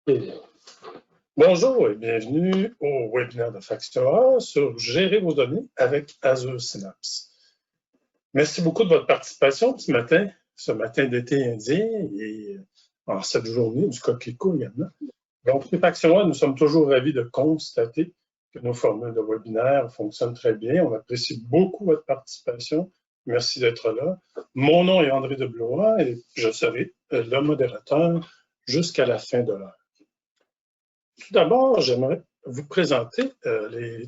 Et bonjour et bienvenue au webinaire de Faction A sur Gérer vos données avec Azure Synapse. Merci beaucoup de votre participation ce matin d'été indien et en cette journée du coquelicot également. Donc, chez Faction A, nous sommes toujours ravis de constater que nos formules de webinaire fonctionnent très bien. On apprécie beaucoup votre participation. Merci d'être là. Mon nom est André de Blois et je serai le modérateur jusqu'à la fin de l'heure. Tout d'abord, j'aimerais vous présenter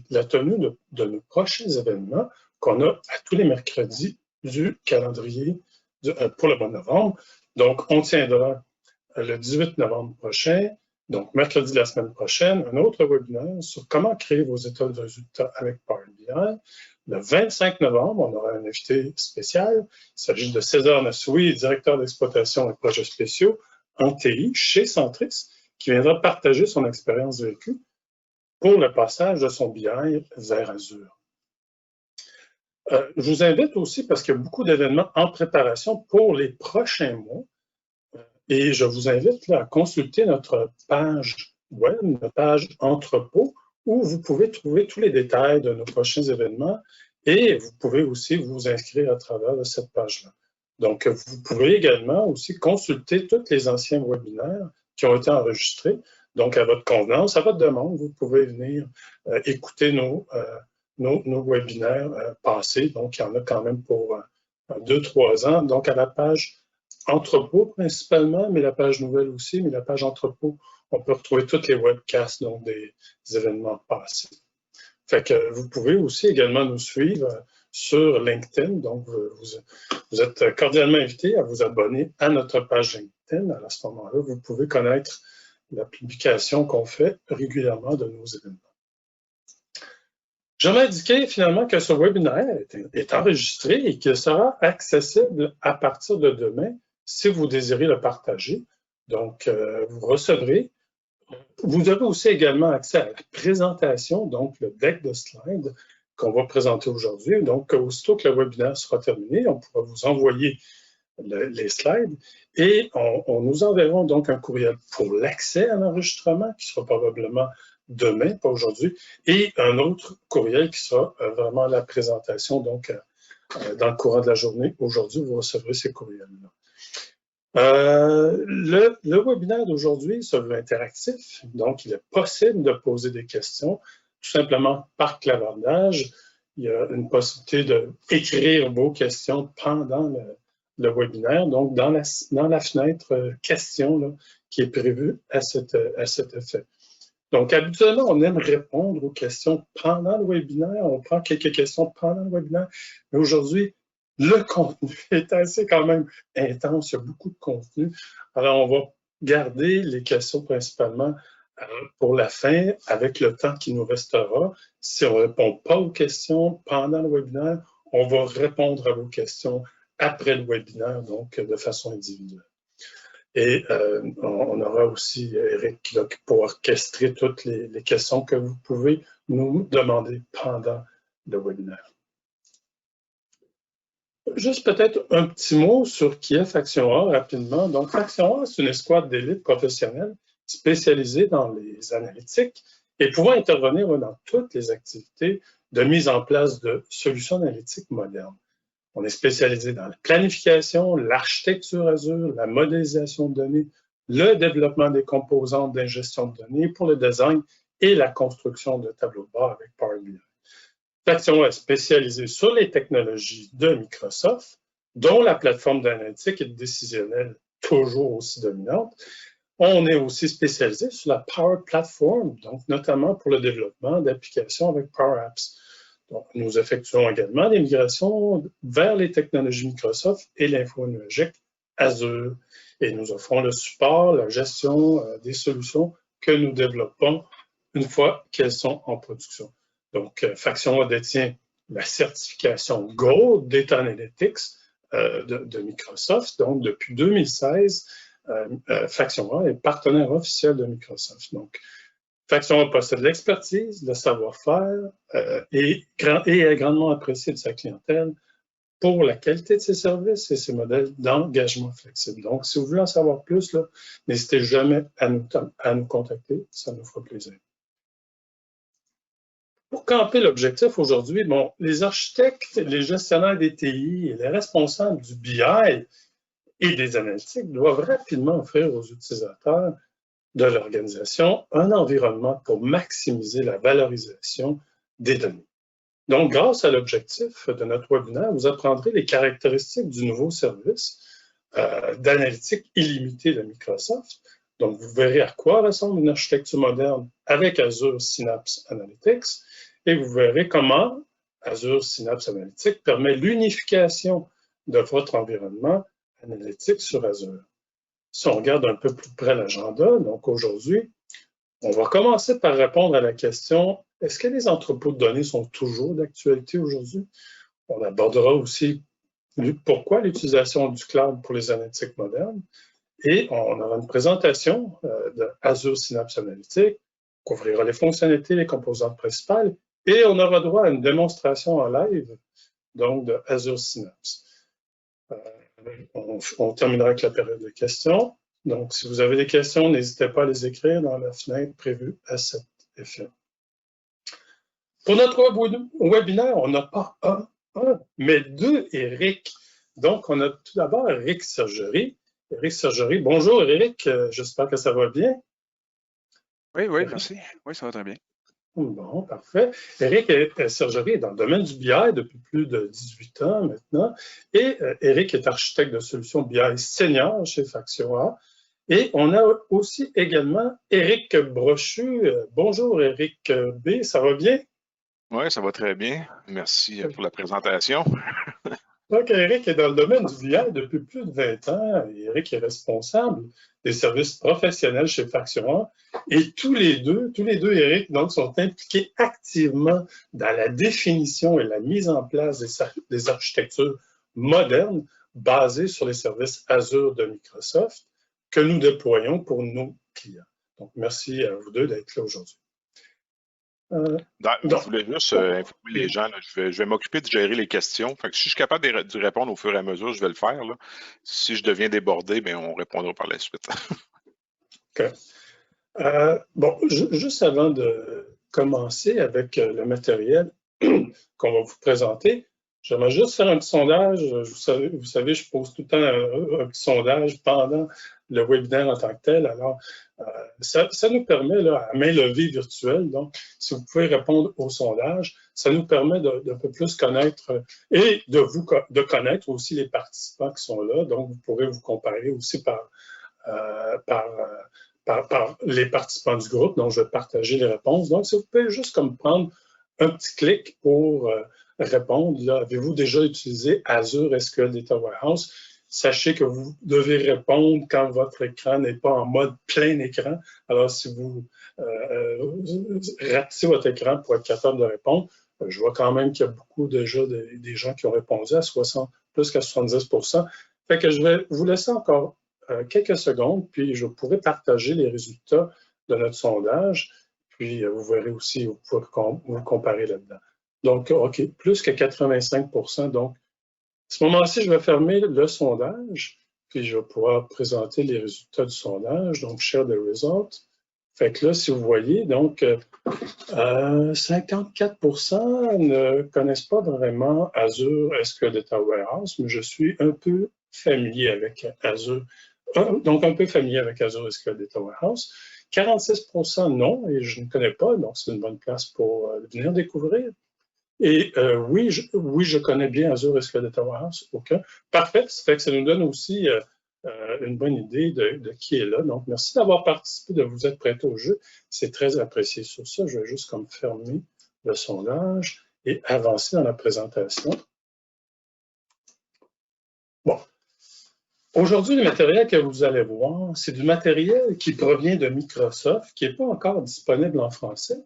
la tenue de nos prochains événements qu'on a à tous les mercredis du calendrier pour le mois de novembre. Donc, on tiendra le 18 novembre prochain, donc mercredi de la semaine prochaine, un autre webinaire sur comment créer vos états de résultats avec Power BI. Le 25 novembre, on aura un invité spécial. Il s'agit de César Nassoui, directeur d'exploitation et projets spéciaux en TI chez Centris, qui viendra partager son expérience vécue pour le passage de son BI vers Azure. Je vous invite aussi, parce qu'il y a beaucoup d'événements en préparation pour les prochains mois, et je vous invite là, à consulter notre page web, notre page entrepôt, où vous pouvez trouver tous les détails de nos prochains événements, et vous pouvez aussi vous inscrire à travers de cette page-là. Donc, vous pouvez également aussi consulter tous les anciens webinaires qui ont été enregistrés. Donc, à votre convenance, à votre demande, vous pouvez venir écouter nos webinaires passés. Donc, il y en a quand même pour 2-3 ans. Donc, à la page entrepôt principalement, mais la page nouvelle aussi, mais la page entrepôt, on peut retrouver toutes les webcasts, donc des événements passés. Fait que vous pouvez aussi également nous suivre sur LinkedIn. Donc, vous êtes cordialement invités à vous abonner à notre page LinkedIn. À ce moment-là, vous pouvez connaître la publication qu'on fait régulièrement de nos événements. Je vais indiquer finalement que ce webinaire est enregistré et qu'il sera accessible à partir de demain si vous désirez le partager. Donc, vous recevrez. Vous avez aussi également accès à la présentation, donc le deck de slides qu'on va présenter aujourd'hui. Donc, aussitôt que le webinaire sera terminé, on pourra vous envoyer les slides et on nous enverra donc un courriel pour l'accès à l'enregistrement qui sera probablement demain, pas aujourd'hui, et un autre courriel qui sera vraiment la présentation, donc dans le courant de la journée. Aujourd'hui, vous recevrez ces courriels-là. Le webinaire d'aujourd'hui se veut interactif, donc il est possible de poser des questions tout simplement par clavardage. Il y a une possibilité d'écrire vos questions pendant le webinaire, donc dans la fenêtre questions là, qui est prévue à cet effet. Donc, habituellement, on aime répondre aux questions pendant le webinaire. On prend quelques questions pendant le webinaire. Mais aujourd'hui, le contenu est assez quand même intense. Il y a beaucoup de contenu. Alors, on va garder les questions principalement pour la fin, avec le temps qui nous restera. Si on ne répond pas aux questions pendant le webinaire, on va répondre à vos questions après le webinaire, donc de façon individuelle. Et on aura aussi Eric qui va orchestrer toutes les questions que vous pouvez nous demander pendant le webinaire. Juste peut-être un petit mot sur qui est Faction A rapidement. Donc, Faction A, c'est une escouade d'élite professionnelle spécialisée dans les analytiques et pouvant intervenir dans toutes les activités de mise en place de solutions analytiques modernes. On est spécialisé dans la planification, l'architecture Azure, la modélisation de données, le développement des composantes d'ingestion de données pour le design et la construction de tableaux de bord avec Power BI. Faction est spécialisée sur les technologies de Microsoft, dont la plateforme d'analytique et décisionnelle toujours aussi dominante. On est aussi spécialisé sur la Power Platform, donc notamment pour le développement d'applications avec Power Apps. Donc, nous effectuons également des migrations vers les technologies Microsoft et l'info nuagique Azure. Et nous offrons le support, la gestion des solutions que nous développons une fois qu'elles sont en production. Donc, Faction A détient la certification Gold Data Analytics de Microsoft. Donc, depuis 2016, Faction A est partenaire officiel de Microsoft. Donc, Faction A possède l'expertise, le savoir-faire et est grandement apprécié de sa clientèle pour la qualité de ses services et ses modèles d'engagement flexible. Donc, si vous voulez en savoir plus, n'hésitez jamais à nous contacter, ça nous fera plaisir. Pour camper l'objectif aujourd'hui, bon, les architectes, les gestionnaires des TI et les responsables du BI et des analytiques doivent rapidement offrir aux utilisateurs de l'organisation un environnement pour maximiser la valorisation des données. Donc, grâce à l'objectif de notre webinaire, vous apprendrez les caractéristiques du nouveau service d'analytique illimitée de Microsoft. Donc, vous verrez à quoi ressemble une architecture moderne avec Azure Synapse Analytics et vous verrez comment Azure Synapse Analytics permet l'unification de votre environnement analytique sur Azure. Si on regarde un peu plus près l'agenda, donc aujourd'hui, on va commencer par répondre à la question « Est-ce que les entrepôts de données sont toujours d'actualité aujourd'hui? » On abordera aussi pourquoi l'utilisation du cloud pour les analytiques modernes. Et on aura une présentation de Azure Synapse Analytics, qui couvrira les fonctionnalités, les composantes principales, et on aura droit à une démonstration en live, donc de Azure Synapse. On terminera avec la période de questions. Donc, si vous avez des questions, n'hésitez pas à les écrire dans la fenêtre prévue à cet effet. Pour notre webinaire, on n'a pas un, mais deux Éric. Donc, on a tout d'abord Éric Sergerie. Éric Sergerie, bonjour Éric, j'espère que ça va bien. Oui, merci. Oui, ça va très bien. Bon, parfait. Éric Sergerie est dans le domaine du BI depuis plus de 18 ans maintenant. Et Éric est architecte de solutions BI senior chez Factura. Et on a aussi également Éric Brochu. Bonjour Éric B, ça va bien? Oui, ça va très bien. Merci pour la présentation. Donc, Éric est dans le domaine du BI depuis plus de 20 ans. Éric est responsable des services professionnels chez Faction 1. Et tous les deux, Éric, donc, sont impliqués activement dans la définition et la mise en place des architectures modernes basées sur les services Azure de Microsoft que nous déployons pour nos clients. Donc, merci à vous deux d'être là aujourd'hui. Je voulais juste informer les gens, là, je vais m'occuper de gérer les questions. Fait que si je suis capable d'y répondre au fur et à mesure, je vais le faire. Là. Si je deviens débordé, bien, on répondra par la suite. OK. Bon, juste avant de commencer avec le matériel qu'on va vous présenter, j'aimerais juste faire un petit sondage. Vous savez, je pose tout le temps un petit sondage pendant le webinaire en tant que tel. Alors, ça nous permet, là, à main levée virtuelle, donc, si vous pouvez répondre au sondage, ça nous permet d'un peu plus connaître et de connaître aussi les participants qui sont là. Donc, vous pourrez vous comparer aussi par les participants du groupe. Donc, je vais partager les réponses. Donc, si vous pouvez juste comme prendre un petit clic pour répondre, avez-vous déjà utilisé Azure SQL Data Warehouse? Sachez que vous devez répondre quand votre écran n'est pas en mode plein écran. Alors, si vous ratissez votre écran pour être capable de répondre, je vois quand même qu'il y a beaucoup déjà des gens qui ont répondu à plus qu'à 70%. Fait que je vais vous laisser encore quelques secondes, puis je pourrai partager les résultats de notre sondage, puis vous verrez aussi, vous pourrez vous comparer là-dedans. Donc, OK, plus que 85%. Donc, à ce moment-ci, je vais fermer le sondage, puis je vais pouvoir présenter les résultats du sondage. Donc, share the results. Fait que là, si vous voyez, donc, 54% ne connaissent pas vraiment Azure SQL Data Warehouse, mais je suis un peu familier avec Azure. Donc, un peu familier avec Azure SQL Data Warehouse. 46% non, et je ne connais pas, donc c'est une bonne place pour venir découvrir. Et oui, je connais bien Azure SQL Data Warehouse. OK. Parfait. Ça fait que ça nous donne aussi une bonne idée de qui est là. Donc, merci d'avoir participé, de vous être prêté au jeu. C'est très apprécié. Sur ça, je vais juste comme fermer le sondage et avancer dans la présentation. Bon. Aujourd'hui, le matériel que vous allez voir, c'est du matériel qui provient de Microsoft, qui n'est pas encore disponible en français,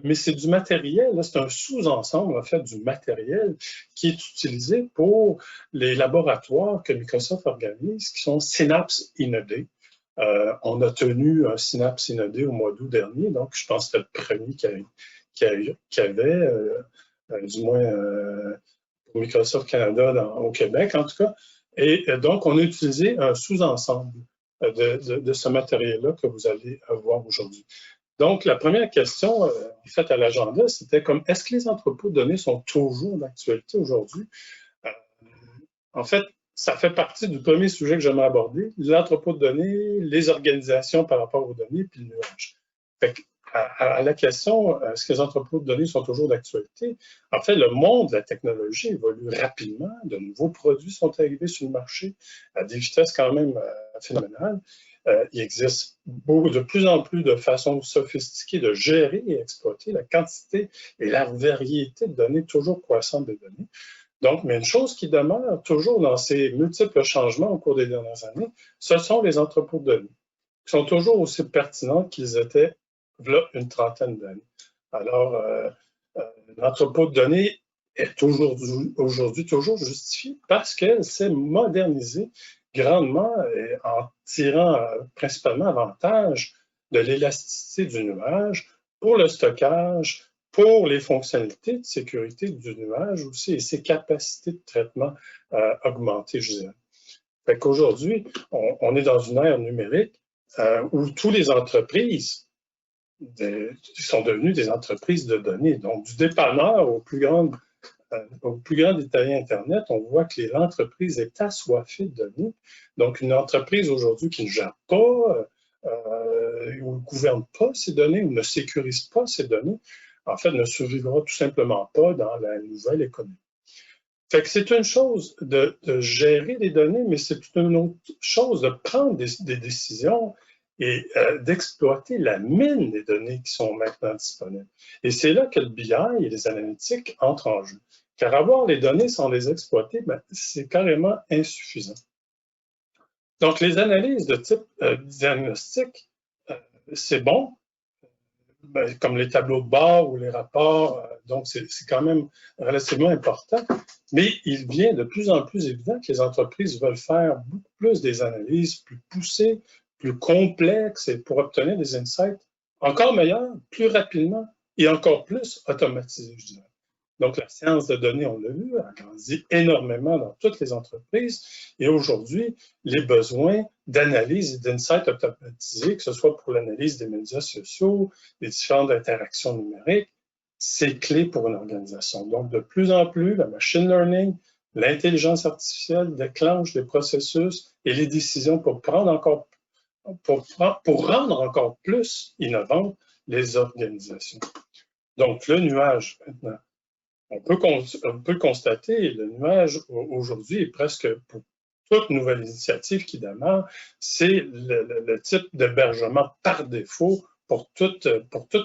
mais c'est du matériel, c'est un sous-ensemble, en fait, du matériel qui est utilisé pour les laboratoires que Microsoft organise, qui sont Synapse INED. On a tenu un Synapse INED au mois d'août dernier, donc je pense que c'était le premier qui avait, du moins pour Microsoft Canada au Québec, en tout cas. Et donc, on a utilisé un sous-ensemble de ce matériel-là que vous allez voir aujourd'hui. Donc, la première question faite à l'agenda, c'était comme, est-ce que les entrepôts de données sont toujours d'actualité aujourd'hui? En fait, ça fait partie du premier sujet que j'aimerais aborder, l'entrepôt de données, les organisations par rapport aux données, puis le nuage. Fait que, à la question, est-ce que les entrepôts de données sont toujours d'actualité? En fait, le monde de la technologie évolue rapidement, de nouveaux produits sont arrivés sur le marché à des vitesses quand même phénoménales. Il existe de plus en plus de façons sophistiquées de gérer et exploiter la quantité et la variété de données toujours croissantes des données. Donc, mais une chose qui demeure toujours dans ces multiples changements au cours des dernières années, ce sont les entrepôts de données, qui sont toujours aussi pertinents qu'ils étaient il y a une trentaine d'années. Alors, l'entrepôt de données est aujourd'hui toujours justifié parce qu'elle s'est modernisée grandement en tirant principalement avantage de l'élasticité du nuage pour le stockage, pour les fonctionnalités de sécurité du nuage aussi et ses capacités de traitement augmentées, je dirais. Fait qu'aujourd'hui, on est dans une ère numérique où toutes les entreprises sont devenues des entreprises de données. Donc, du dépanneur au plus grand détaillant Internet, on voit que l'entreprise est assoiffée de données. Donc, une entreprise aujourd'hui qui ne gère pas ou ne gouverne pas ces données ou ne sécurise pas ces données, en fait, ne survivra tout simplement pas dans la nouvelle économie. Fait que c'est une chose de gérer les données, mais c'est une autre chose de prendre des décisions et d'exploiter la mine des données qui sont maintenant disponibles. Et c'est là que le BI et les analytiques entrent en jeu. Car avoir les données sans les exploiter, c'est carrément insuffisant. Donc, les analyses de type diagnostic, c'est bon, comme les tableaux de bord ou les rapports, donc c'est quand même relativement important, mais il devient de plus en plus évident que les entreprises veulent faire beaucoup plus des analyses plus poussées, plus complexes et pour obtenir des insights encore meilleurs, plus rapidement et encore plus automatisés, je dirais. Donc, la science de données, on l'a vu, a grandi énormément dans toutes les entreprises. Et aujourd'hui, les besoins d'analyse et d'insights automatisés, que ce soit pour l'analyse des médias sociaux, les différentes interactions numériques, c'est clé pour une organisation. Donc, de plus en plus, la machine learning, l'intelligence artificielle déclenche les processus et les décisions pour rendre encore plus innovantes les organisations. Donc, le nuage, maintenant. On peut constater, le nuage aujourd'hui est presque pour toute nouvelle initiative qui démarre, c'est le type d'hébergement par défaut pour toute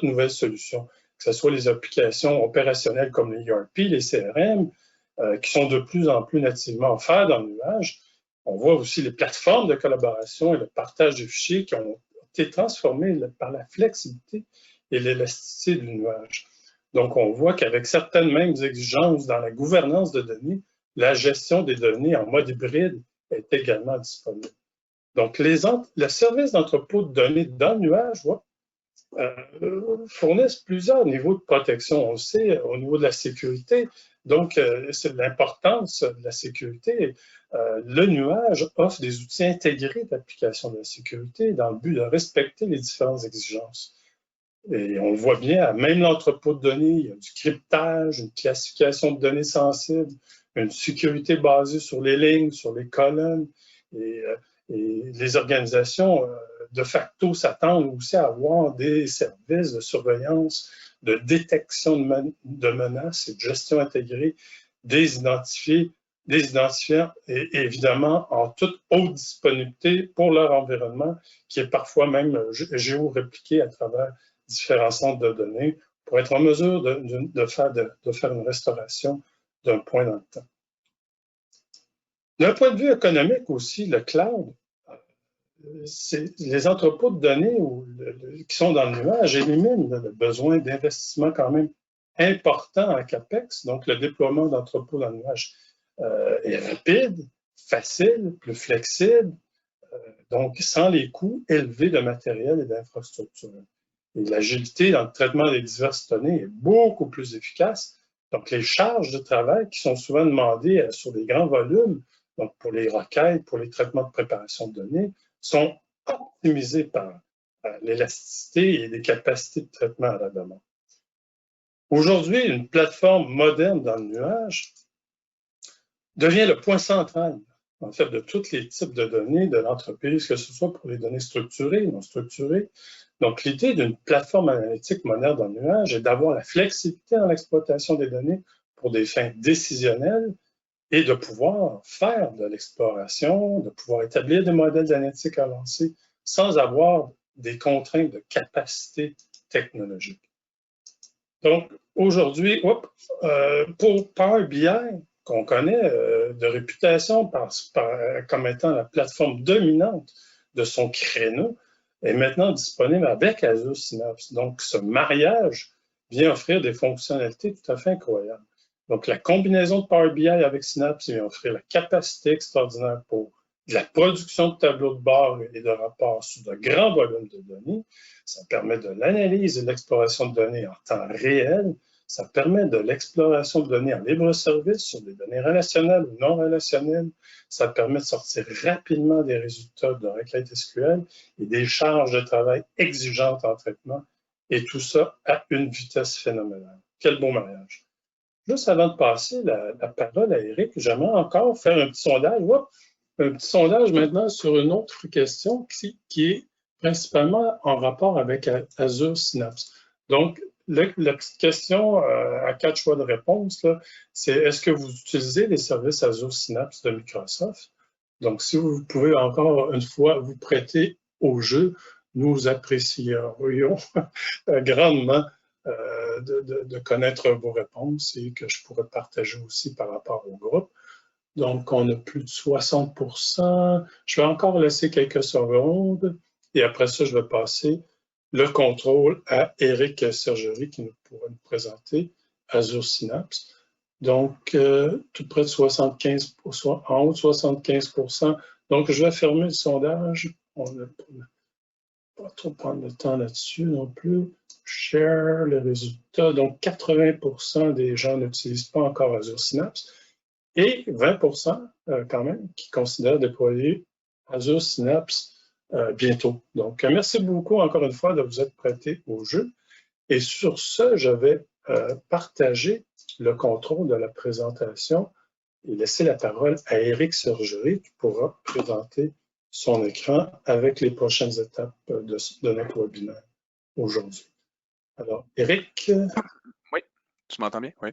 nouvelle solution, que ce soit les applications opérationnelles comme les ERP, les CRM, qui sont de plus en plus nativement offerts dans le nuage. On voit aussi les plateformes de collaboration et le partage de fichiers qui ont été transformées par la flexibilité et l'élasticité du nuage. Donc, on voit qu'avec certaines mêmes exigences dans la gouvernance de données, la gestion des données en mode hybride est également disponible. Donc, le service d'entrepôt de données dans le nuage fournissent plusieurs niveaux de protection. On le sait, au niveau de la sécurité. Donc, c'est l'importance de la sécurité. Le nuage offre des outils intégrés d'application de la sécurité dans le but de respecter les différentes exigences. Et on voit bien, même l'entrepôt de données, il y a du cryptage, une classification de données sensibles, une sécurité basée sur les lignes, sur les colonnes. Et les organisations, de facto, s'attendent aussi à avoir des services de surveillance, de détection de menaces et de gestion intégrée des identifiants et évidemment en toute haute disponibilité pour leur environnement, qui est parfois même géorépliqué à travers différents centres de données pour être en mesure de faire une restauration d'un point dans le temps. D'un point de vue économique aussi, le cloud, les entrepôts de données qui sont dans le nuage éliminent le besoin d'investissement quand même important à CAPEX. Donc, le déploiement d'entrepôts dans le nuage est rapide, facile, plus flexible, donc sans les coûts élevés de matériel et d'infrastructure. Et l'agilité dans le traitement des diverses données est beaucoup plus efficace Donc, les charges de travail qui sont souvent demandées sur des grands volumes, donc pour les requêtes, pour les traitements de préparation de données, sont optimisées par l'élasticité et les capacités de traitement à la demande. Aujourd'hui, une plateforme moderne dans le nuage devient le point central, en fait, de tous les types de données de l'entreprise, que ce soit pour les données structurées, non structurées. Donc, l'idée d'une plateforme analytique moderne dans le nuage est d'avoir la flexibilité dans l'exploitation des données pour des fins décisionnelles et de pouvoir faire de l'exploration, de pouvoir établir des modèles d'analytique avancés sans avoir des contraintes de capacité technologique. Donc, aujourd'hui, pour Power BI, qu'on connaît de réputation comme étant la plateforme dominante de son créneau, est maintenant disponible avec Azure Synapse. Donc, ce mariage vient offrir des fonctionnalités tout à fait incroyables. Donc, la combinaison de Power BI avec Synapse vient offrir la capacité extraordinaire pour de la production de tableaux de bord et de rapports sur de grands volumes de données. Ça permet de l'analyse et de l'exploration de données en temps réel. Ça permet de l'exploration de données en libre service sur des données relationnelles ou non relationnelles. Ça permet de sortir rapidement des résultats de requêtes SQL et des charges de travail exigeantes en traitement. Et tout ça à une vitesse phénoménale. Quel beau mariage. Juste avant de passer la parole à Eric, j'aimerais encore faire un petit sondage. Un petit sondage maintenant sur une autre question qui est principalement en rapport avec Azure Synapse. Donc, la petite question à 4 choix de réponse, c'est est-ce que vous utilisez les services Azure Synapse de Microsoft? Donc, si vous pouvez encore une fois vous prêter au jeu, nous apprécierions grandement de connaître vos réponses et que je pourrais partager aussi par rapport au groupe. Donc, on a plus de 60%. Je vais encore laisser quelques secondes et après ça, je vais passer le contrôle à Éric Sergerie qui pourra nous présenter Azure Synapse. Donc, tout près de 75%, en haut de 75%. Donc, je vais fermer le sondage. On ne va pas trop prendre le temps là-dessus non plus. Share les résultats. Donc, 80% des gens n'utilisent pas encore Azure Synapse. Et 20% quand même qui considèrent déployer Azure Synapse bientôt. Donc, merci beaucoup encore une fois de vous être prêté au jeu. Et sur ce, je vais partager le contrôle de la présentation et laisser la parole à Éric Sergerie qui pourra présenter son écran avec les prochaines étapes de notre webinaire aujourd'hui. Alors, Éric. Oui, tu m'entends bien? Oui.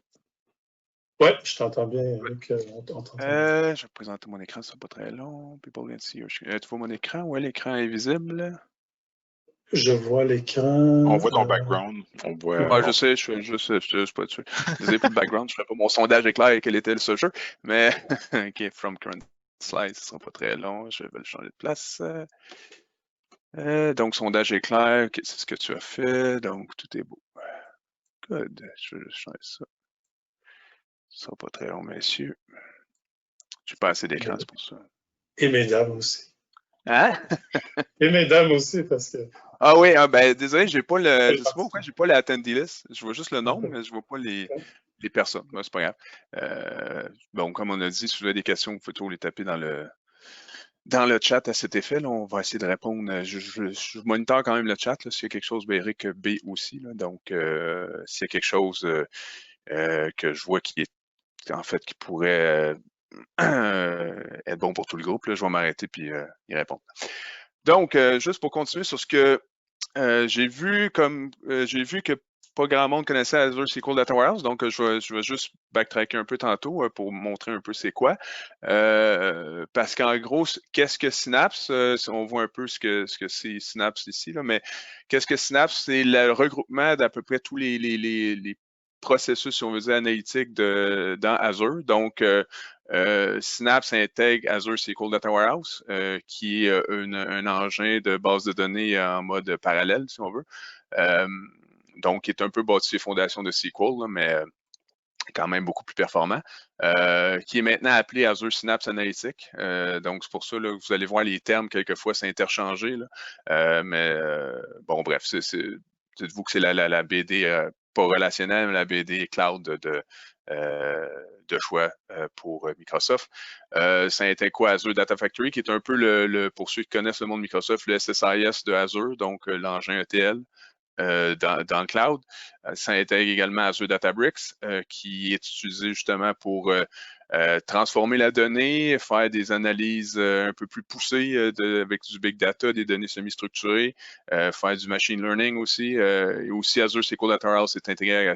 Oui, je t'entends bien, Éric. Je vais présenter mon écran, ça ne sera pas très long. People can see. Tu vois mon écran? Oui, l'écran est visible. Je vois l'écran. On voit ton background. On voit. Je sais, je suis pas dessus. Désolé pour le background, je ne ferai pas mon sondage éclair quel était ce jeu. Mais, OK, from current slide, ce ne sera pas très long. Je vais le changer de place. Donc, sondage éclair, c'est ce que tu as fait. Donc, tout est beau. Good. Je vais changer ça. Ce ne sera pas très long, messieurs. Je n'ai pas assez d'écran, c'est pour ça. Et mesdames aussi. Hein? Et mesdames aussi, parce que... Ah oui, ben désolé, j'ai pas le. Je sais pas pourquoi j'ai pas la attendee list. Je vois juste le nombre, mais je vois pas les personnes. C'est pas grave. Bon, comme on a dit, si vous avez des questions, vous pouvez toujours les taper dans le chat à cet effet. Là, on va essayer de répondre. Je monitor quand même le chat. S'il y a quelque chose, Eric B aussi. Là, donc, s'il y a quelque chose que je vois qui pourrait être bon pour tout le groupe, là, je vais m'arrêter puis y répondre. Donc, juste pour continuer sur ce que j'ai vu que pas grand monde connaissait Azure SQL Data Warehouse, donc je vais juste backtracker un peu tantôt pour montrer un peu c'est quoi. Parce qu'en gros, qu'est-ce que Synapse? On voit un peu ce que c'est Synapse ici, là, mais qu'est-ce que Synapse? C'est le regroupement d'à peu près tous les processus, si on veut dire, analytiques dans Azure. Donc, Synapse intègre Azure SQL Data Warehouse, qui est un engin de base de données en mode parallèle, si on veut. Donc, qui est un peu bâti les fondations de SQL, là, mais quand même beaucoup plus performant, qui est maintenant appelé Azure Synapse Analytics. Donc, c'est pour ça que vous allez voir les termes, quelquefois, c'est interchangé. Là. Mais bon, bref, dites-vous que c'est la BD pas relationnel, mais la BD Cloud de choix pour Microsoft. Ça intègre quoi? Azure Data Factory, qui est un peu, pour ceux qui connaissent le monde Microsoft, le SSIS de Azure, donc l'engin ETL. Dans le cloud. Ça intègre également Azure Databricks, qui est utilisé justement pour transformer la donnée, faire des analyses un peu plus poussées avec du big data, des données semi-structurées, faire du machine learning aussi. Et aussi Azure SQL Data Warehouse est intégré à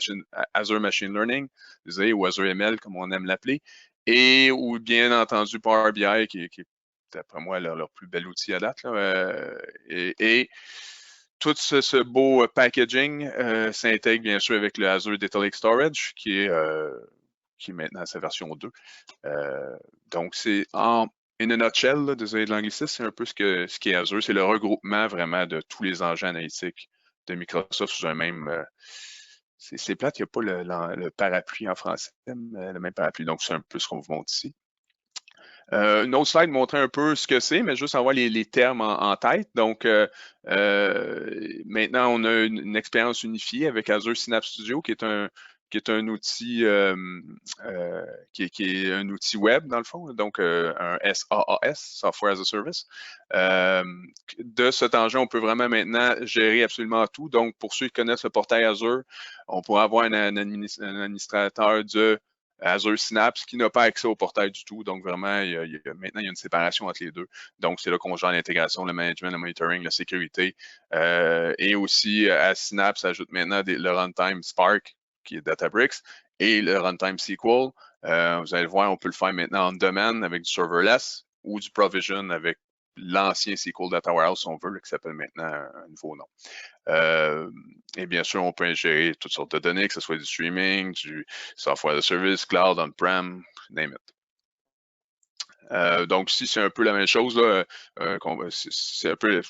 Azure Machine Learning, ou Azure ML comme on aime l'appeler, et ou bien entendu Power BI qui est d'après moi leur plus bel outil à date. Et tout ce beau packaging s'intègre bien sûr avec le Azure Data Lake Storage qui est maintenant à sa version 2. Donc, c'est in a nutshell, là, désolé de l'anglicisme, c'est un peu ce qu'est Azure. C'est le regroupement vraiment de tous les engins analytiques de Microsoft sous un même... c'est plate, il n'y a pas le parapluie en français, mais le même parapluie. Donc, c'est un peu ce qu'on vous montre ici. Une autre slide montrait un peu ce que c'est, mais juste avoir les termes en tête. Donc, maintenant, on a une expérience unifiée avec Azure Synapse Studio, qui est un outil qui est un outil web, dans le fond, donc un SaaS, Software as a Service. De cet engin, on peut vraiment maintenant gérer absolument tout. Donc, pour ceux qui connaissent le portail Azure, on pourra avoir un administrateur de Azure Synapse qui n'a pas accès au portail du tout. Donc, vraiment, maintenant, il y a une séparation entre les deux. Donc, c'est là qu'on gère l'intégration, le management, le monitoring, la sécurité. Et aussi, à Synapse, ajoute maintenant le runtime Spark, qui est Databricks, et le runtime SQL. Vous allez le voir, on peut le faire maintenant en demand avec du serverless ou du provision avec l'ancien SQL Data Warehouse, si on veut, qui s'appelle maintenant un nouveau nom. Et bien sûr, on peut ingérer toutes sortes de données, que ce soit du streaming, du software as a service, cloud, on-prem, name it. Donc, ici, c'est un peu la même chose. Là, c'est un peu,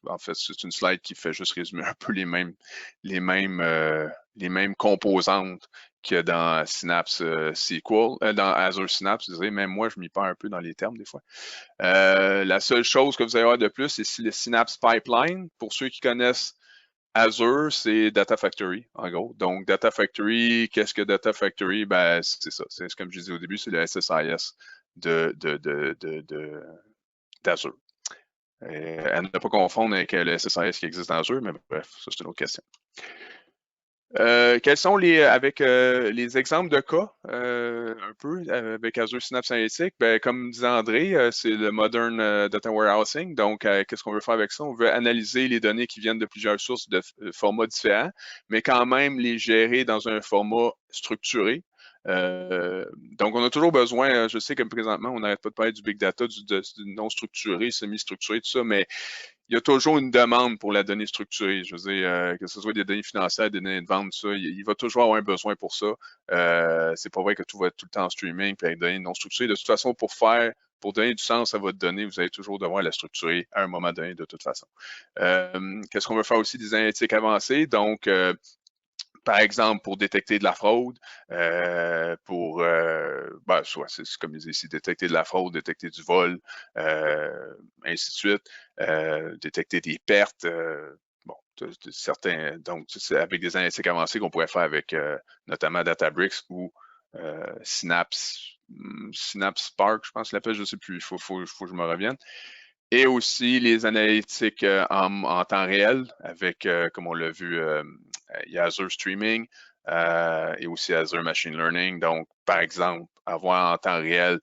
en fait, c'est une slide qui fait juste résumer un peu les mêmes composantes qu'il y a dans Synapse SQL, dans Azure Synapse. Désolé, même moi, je m'y perds un peu dans les termes des fois. La seule chose que vous allez avoir de plus, c'est le Synapse Pipeline. Pour ceux qui connaissent Azure, c'est Data Factory, en gros. Donc, Data Factory, qu'est-ce que Data Factory? Ben, c'est ça. C'est comme je disais au début, c'est le SSIS d'Azure. À ne pas confondre avec le SSIS qui existe dans Azure, mais bref, ça, c'est une autre question. Quels sont les exemples de cas, un peu, avec Azure Synapse Analytics? Ben, comme disait André, c'est le Modern Data Warehousing. Donc, qu'est-ce qu'on veut faire avec ça? On veut analyser les données qui viennent de plusieurs sources de formats différents, mais quand même les gérer dans un format structuré. Donc, on a toujours besoin, je sais que présentement, on n'arrête pas de parler du big data, du non structuré, semi-structuré, tout ça, mais il y a toujours une demande pour la donnée structurée. Je veux dire, que ce soit des données financières, des données de vente, ça, il va toujours avoir un besoin pour ça. C'est pas vrai que tout va être tout le temps en streaming puis avec des données non structurées. De toute façon, pour donner du sens à votre donnée, vous allez toujours devoir la structurer à un moment donné, de toute façon. Qu'est-ce qu'on veut faire aussi? Des analytiques avancées. Donc, par exemple, pour détecter de la fraude, soit c'est comme je dis ici, détecter de la fraude, détecter du vol, ainsi de suite, détecter des pertes, certains, donc c'est avec des analytiques avancées qu'on pourrait faire avec notamment Databricks ou Synapse Spark, je pense qu'il l'appelle, je ne sais plus, il faut que je me revienne. Et aussi les analytiques en temps réel avec, comme on l'a vu, il y a Azure Streaming et aussi Azure Machine Learning. Donc, par exemple, avoir en temps réel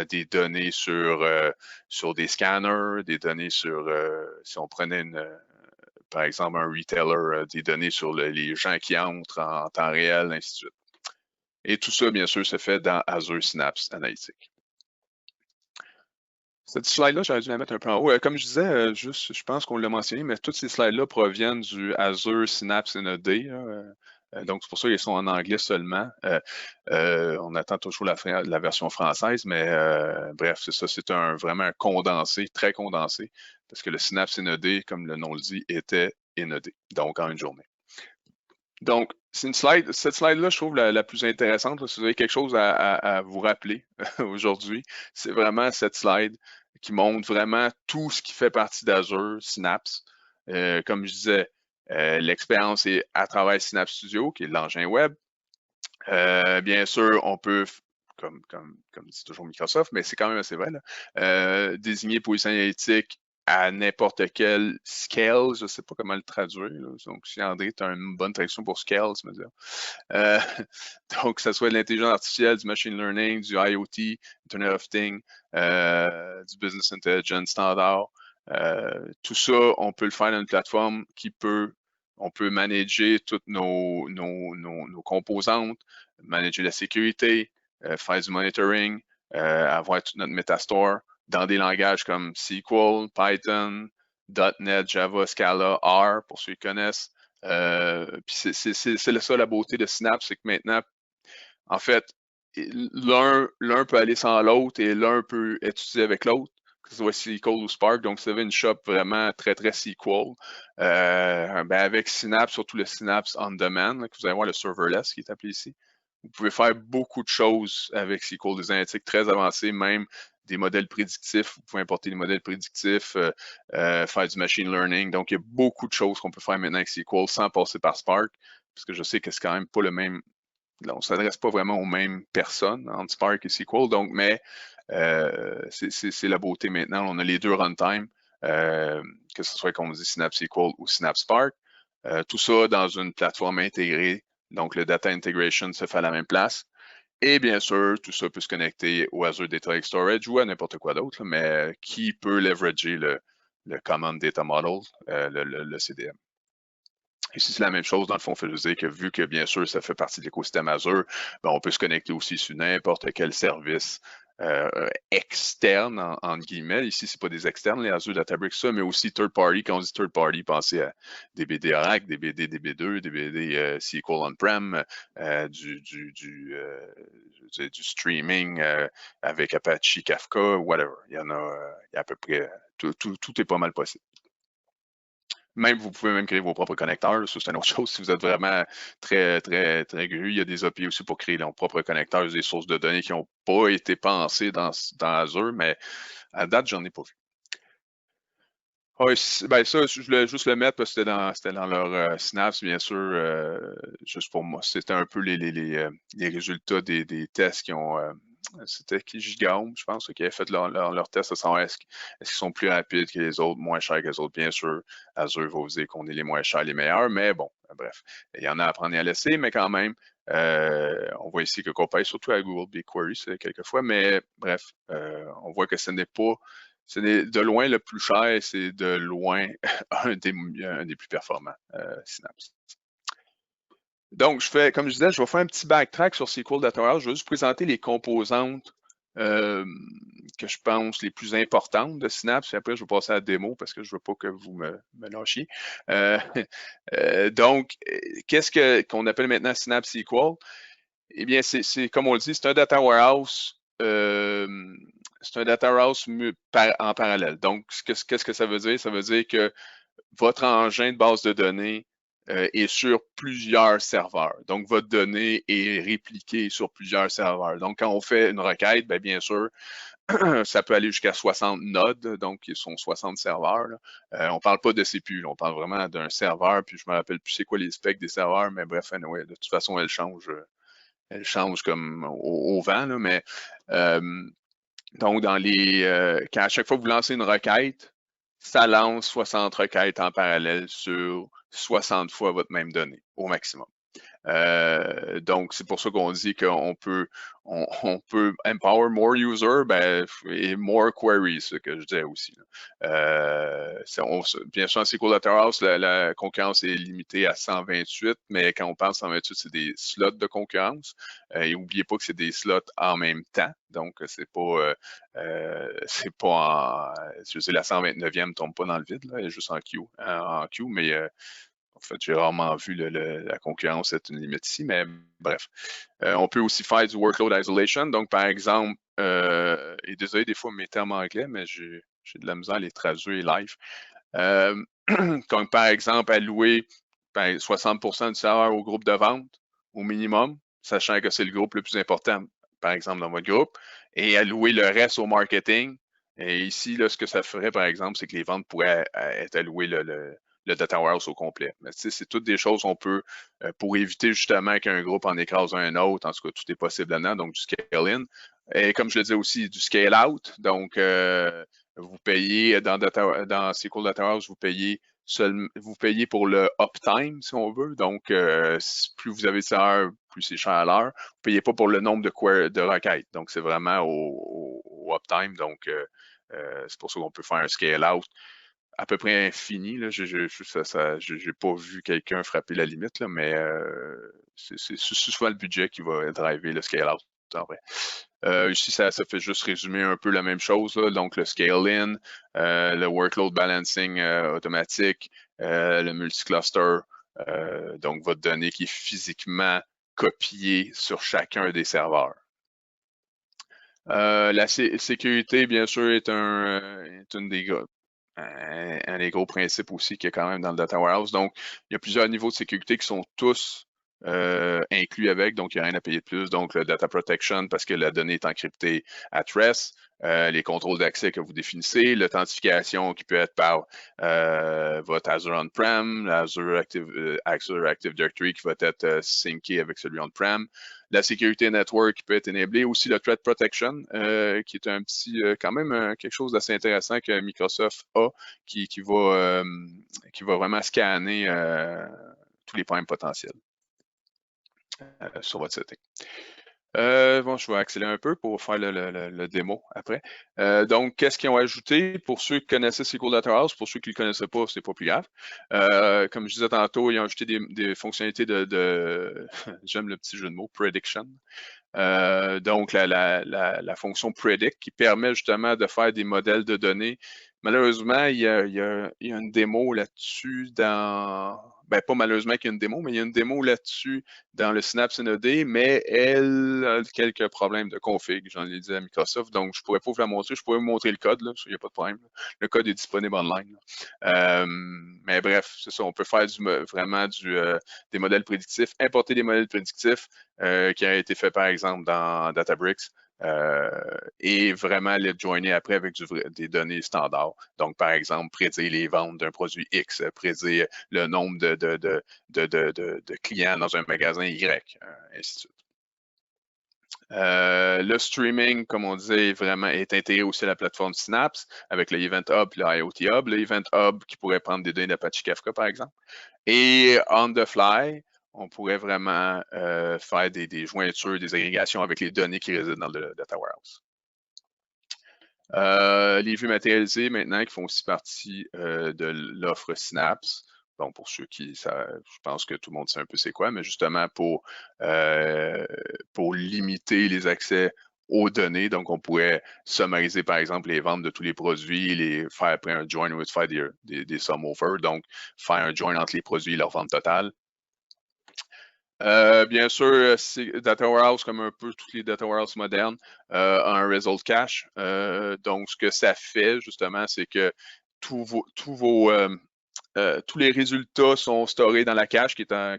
des données sur des scanners, des données sur, si on prenait par exemple un retailer, des données sur les gens qui entrent en temps réel, ainsi de suite. Et tout ça, bien sûr, se fait dans Azure Synapse Analytics. Cette slide-là, j'aurais dû la mettre un peu en haut. Comme je disais, je pense qu'on l'a mentionné, mais toutes ces slides-là proviennent du Azure Synapse NAD. Donc, c'est pour ça qu'ils sont en anglais seulement. On attend toujours la version française, mais bref, c'est ça. C'est vraiment un condensé, très condensé, parce que le Synapse NAD, comme le nom le dit, était NAD, donc en une journée. Donc, cette slide-là, je trouve la plus intéressante. Là, si vous avez quelque chose à vous rappeler aujourd'hui, c'est vraiment cette slide qui montre vraiment tout ce qui fait partie d'Azure Synapse. Comme je disais, L'expérience est à travers Synapse Studio, qui est l'engin web. Bien sûr, on peut, comme dit toujours Microsoft, mais c'est quand même assez vrai, là, désigner position analytique à n'importe quel scale, je ne sais pas comment le traduire. Là. Donc, si André, tu as une bonne traduction pour scale, ça veut dire. Donc, que ce soit de l'intelligence artificielle, du machine learning, du IoT, Internet of Things, du business intelligence standard, tout ça, on peut le faire dans une plateforme on peut manager toutes nos composantes, manager la sécurité, faire du monitoring, avoir tout notre Metastore dans des langages comme SQL, Python, .NET, Java, Scala, R, pour ceux qui connaissent. Puis c'est ça la beauté de Synapse, c'est que maintenant, en fait, l'un peut aller sans l'autre et l'un peut être utilisé avec l'autre, que ce soit SQL ou Spark. Donc, si vous avez une shop vraiment très, très SQL, avec Synapse, surtout le Synapse On Demand, là, que vous allez voir le serverless qui est appelé ici, vous pouvez faire beaucoup de choses avec SQL, des analytiques très avancées, même des modèles prédictifs. Vous pouvez importer des modèles prédictifs, faire du machine learning. Donc, il y a beaucoup de choses qu'on peut faire maintenant avec SQL sans passer par Spark, parce que je sais que c'est quand même pas le même. Là, on ne s'adresse pas vraiment aux mêmes personnes entre Spark et SQL, donc, mais c'est la beauté maintenant. On a les deux runtime, que ce soit, comme on dit, Synapse SQL ou Synapse Spark. Tout ça dans une plateforme intégrée. Donc, le data integration se fait à la même place. Et bien sûr, tout ça peut se connecter au Azure Data Lake Storage ou à n'importe quoi d'autre, mais qui peut leverager le Common Data Model, le CDM. Ici, c'est la même chose. Dans le fond, il faut dire que vu que, bien sûr, ça fait partie de l'écosystème Azure, ben, on peut se connecter aussi sur n'importe quel service externe, entre guillemets. Ici, ce n'est pas des externes, les Azure Databricks, ça, mais aussi third party. Quand on dit third party, pensez à des BD Oracle, des BD DB2, des BD SQL on-prem, du streaming avec Apache, Kafka, whatever. Il y en a, il y a à peu près, tout est pas mal possible. Même, vous pouvez même créer vos propres connecteurs. Ça, c'est une autre chose. Si vous êtes vraiment très, très, très gru, il y a des API aussi pour créer leurs propres connecteurs, des sources de données qui n'ont pas été pensées dans Azure, mais à date, j'en ai pas vu. Ouais, ben ça, je voulais juste le mettre parce que c'était dans leur Synapse, bien sûr, juste pour moi. C'était un peu les résultats des tests qui ont. C'était qui Gigahome, je pense, qui avait fait leur test à savoir est-ce qu'ils sont plus rapides que les autres, moins chers que les autres. Bien sûr, Azure va vous dire qu'on est les moins chers, les meilleurs, mais bon, bref. Il y en a à prendre et à laisser, mais quand même, on voit ici que Copilot, surtout à Google BigQuery, c'est quelquefois, mais bref, on voit que ce n'est pas. C'est de loin le plus cher, c'est de loin un des plus performants, Synapse. Donc, comme je disais, je vais faire un petit backtrack sur SQL Data Warehouse. Je vais juste présenter les composantes que je pense les plus importantes de Synapse. Et après, je vais passer à la démo parce que je ne veux pas que vous me lâchiez. Donc, qu'est-ce qu'on appelle maintenant Synapse SQL? Eh bien, c'est comme on le dit, c'est un Data Warehouse. C'est un Data Warehouse en parallèle. Donc, qu'est-ce que ça veut dire? Ça veut dire que votre engin de base de données est sur plusieurs serveurs. Donc, votre donnée est répliquée sur plusieurs serveurs. Donc, quand on fait une requête, bien sûr, ça peut aller jusqu'à 60 nodes, donc ils sont 60 serveurs. On ne parle pas de CPU, on parle vraiment d'un serveur, puis je ne me rappelle plus c'est quoi les specs des serveurs, mais bref, anyway, de toute façon, elles changent comme au vent, là, mais donc, quand à chaque fois que vous lancez une requête, ça lance 60 requêtes en parallèle sur 60 fois votre même donnée, au maximum. Donc, c'est pour ça qu'on dit qu'on peut empower more users et more queries, ce que je disais aussi. Bien sûr, en SQL Data Warehouse, la concurrence est limitée à 128, mais quand on parle de 128, c'est des slots de concurrence. Et n'oubliez pas que c'est des slots en même temps. Donc, c'est pas je sais, la 129e ne tombe pas dans le vide, là, elle est juste en queue, mais en fait, j'ai rarement vu la concurrence être une limite ici, mais bref. On peut aussi faire du workload isolation. Donc, par exemple, et désolé des fois mes termes anglais, mais j'ai de la misère à les traduire live. Comme par exemple, allouer 60% du salaire au groupe de vente au minimum, sachant que c'est le groupe le plus important, par exemple, dans votre groupe, et allouer le reste au marketing. Et ici, là, ce que ça ferait, par exemple, c'est que les ventes pourraient être allouées le le data warehouse au complet. Mais c'est toutes des choses qu'on peut, pour éviter justement qu'un groupe en écrase un autre, en tout cas, tout est possible là-dedans, donc du scale-in. Et comme je le disais aussi, du scale-out, donc vous payez dans SQL Data Warehouse, vous payez pour le uptime, si on veut. Donc, plus vous avez de serveurs, plus c'est cher à l'heure. Vous ne payez pas pour le nombre de requêtes. Donc, c'est vraiment au uptime. Donc, c'est pour ça qu'on peut faire un scale-out à peu près infini. Je n'ai pas vu quelqu'un frapper la limite, là, mais c'est souvent le budget qui va driver le scale-out. En vrai. Ici, ça fait juste résumer un peu la même chose. Là. Donc, le scale-in, le workload balancing automatique, le multi-cluster, donc votre donnée qui est physiquement copiée sur chacun des serveurs. La sécurité, bien sûr, est un des gros principes aussi qu'il y a quand même dans le Data Warehouse. Donc, il y a plusieurs niveaux de sécurité qui sont tous inclus avec, donc il n'y a rien à payer de plus. Donc, le data protection, parce que la donnée est encryptée at rest, les contrôles d'accès que vous définissez, l'authentification qui peut être par votre Azure On-Prem, l'Azure Active Directory qui va être syncé avec celui On-Prem, la sécurité network qui peut être enablée, aussi le threat protection, qui est un petit, quand même quelque chose d'assez intéressant que Microsoft a, qui va vraiment scanner tous les problèmes potentiels sur votre setting. Bon, je vais accélérer un peu pour faire le démo après. Donc, qu'est-ce qu'ils ont ajouté pour ceux qui connaissaient SQL Data Warehouse? Pour ceux qui ne le connaissaient pas, c'est pas plus grave. Comme je disais tantôt, ils ont ajouté des fonctionnalités de j'aime le petit jeu de mots, prediction. Donc, la fonction predict qui permet justement de faire des modèles de données. Malheureusement, il y a une démo là-dessus ben, pas malheureusement qu'il y a une démo, mais il y a une démo là-dessus dans le Synapse NAD, mais elle a quelques problèmes de config, j'en ai dit à Microsoft, donc je ne pourrais pas vous la montrer, je pourrais vous montrer le code, là, il n'y a pas de problème. Le code est disponible online. Mais bref, c'est ça, on peut faire vraiment des modèles prédictifs, importer des modèles prédictifs qui ont été faits par exemple dans Databricks, et vraiment les joiner après avec des données standards. Donc, par exemple, prédire les ventes d'un produit X, prédire le nombre de clients dans un magasin Y, ainsi de suite. Le streaming, comme on disait, est intégré aussi à la plateforme Synapse avec le Event Hub et le IoT Hub. Le Event Hub qui pourrait prendre des données d'Apache Kafka, par exemple. Et on the fly, on pourrait vraiment faire des jointures, des agrégations avec les données qui résident dans le Data Warehouse. Les vues matérialisées maintenant qui font aussi partie de l'offre Synapse. Donc, pour ceux qui savent, je pense que tout le monde sait un peu c'est quoi, mais justement pour limiter les accès aux données. Donc, on pourrait summariser, par exemple, les ventes de tous les produits, faire après un join with, faire des sum over, donc faire un join entre les produits et leur vente totale. Bien sûr, Data Warehouse, comme un peu tous les Data Warehouse modernes, a un result cache. Donc, ce que ça fait, justement, c'est que tous les résultats sont storés dans la cache, qui est un,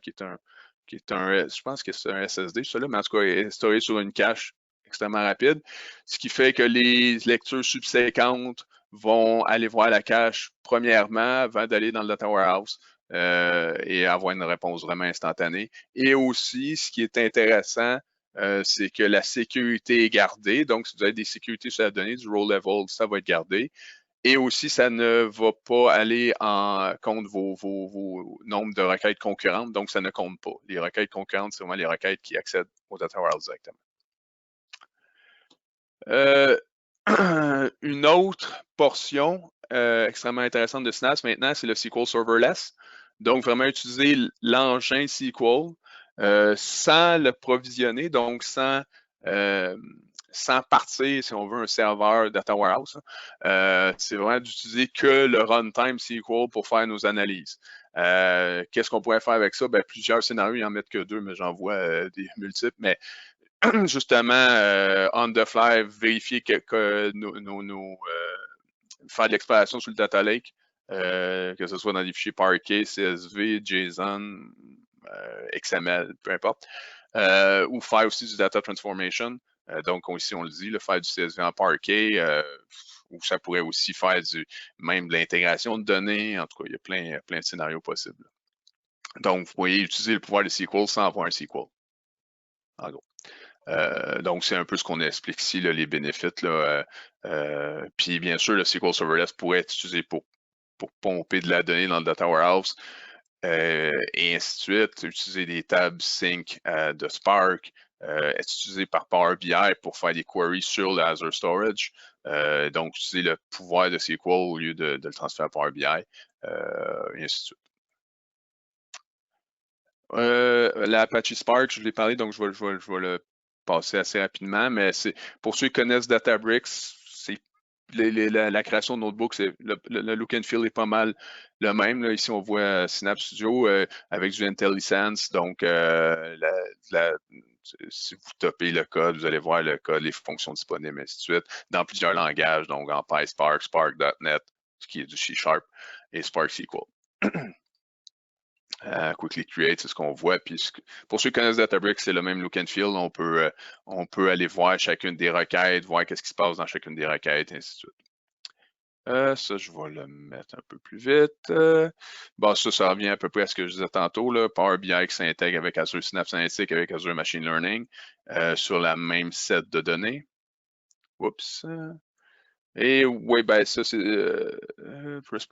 je pense que c'est un SSD, ça là, mais en tout cas, est storé sur une cache extrêmement rapide, ce qui fait que les lectures subséquentes vont aller voir la cache premièrement avant d'aller dans le Data Warehouse. Et avoir une réponse vraiment instantanée. Et aussi, ce qui est intéressant, c'est que la sécurité est gardée. Donc, si vous avez des sécurités sur la donnée, du row level, ça va être gardé. Et aussi, ça ne va pas aller en compte vos nombres de requêtes concurrentes. Donc, ça ne compte pas. Les requêtes concurrentes, c'est vraiment les requêtes qui accèdent au Data Warehouse directement. Une autre portion extrêmement intéressante de Synapse maintenant, c'est le SQL Serverless. Donc, vraiment utiliser l'engin SQL sans le provisionner, donc sans partir, si on veut, un serveur Data Warehouse. C'est vraiment d'utiliser que le runtime SQL pour faire nos analyses. Qu'est-ce qu'on pourrait faire avec ça? Ben, plusieurs scénarios, il n'y en mettent que deux, mais j'en vois des multiples. Mais justement, on the fly, vérifier que faire de l'exploration sur le data lake, que ce soit dans des fichiers Parquet, CSV, JSON, XML, peu importe, ou faire aussi du data transformation. Donc, ici, on le dit, faire du CSV en Parquet, ou ça pourrait aussi faire même de l'intégration de données. En tout cas, il y a plein de scénarios possibles. Donc, vous pourriez utiliser le pouvoir de SQL sans avoir un SQL. En gros. Donc, c'est un peu ce qu'on explique ici, là, les bénéfices. Puis, bien sûr, le SQL Serverless pourrait être utilisé pour pomper de la donnée dans le data warehouse et ainsi de suite. Utiliser des tables sync de Spark, être utilisé par Power BI pour faire des queries sur le Azure Storage. Donc, utiliser le pouvoir de SQL au lieu de le transférer à Power BI, et ainsi de suite. L'Apache Spark, je l'ai parlé, donc je vais le passer assez rapidement, mais pour ceux qui connaissent Databricks, c'est la création de notebook, le look and feel est pas mal le même. Là. Ici, on voit Synapse Studio avec du IntelliSense. Donc, si vous tapez le code, vous allez voir le code, les fonctions disponibles, et ainsi de suite, dans plusieurs langages, donc en PySpark, Spark.net, ce qui est du C# et Spark SQL. Quickly Create, c'est ce qu'on voit. Puis pour ceux qui connaissent Databricks, c'est le même look and feel. On peut aller voir chacune des requêtes, voir qu'est-ce qui se passe dans chacune des requêtes, et ainsi de suite. Ça, je vais le mettre un peu plus vite. Bon, ça revient à peu près à ce que je disais tantôt. Là. Power BI qui s'intègre avec Azure Synapse Analytics, avec Azure Machine Learning, sur la même set de données. Oups. Et oui, ben ça, c'est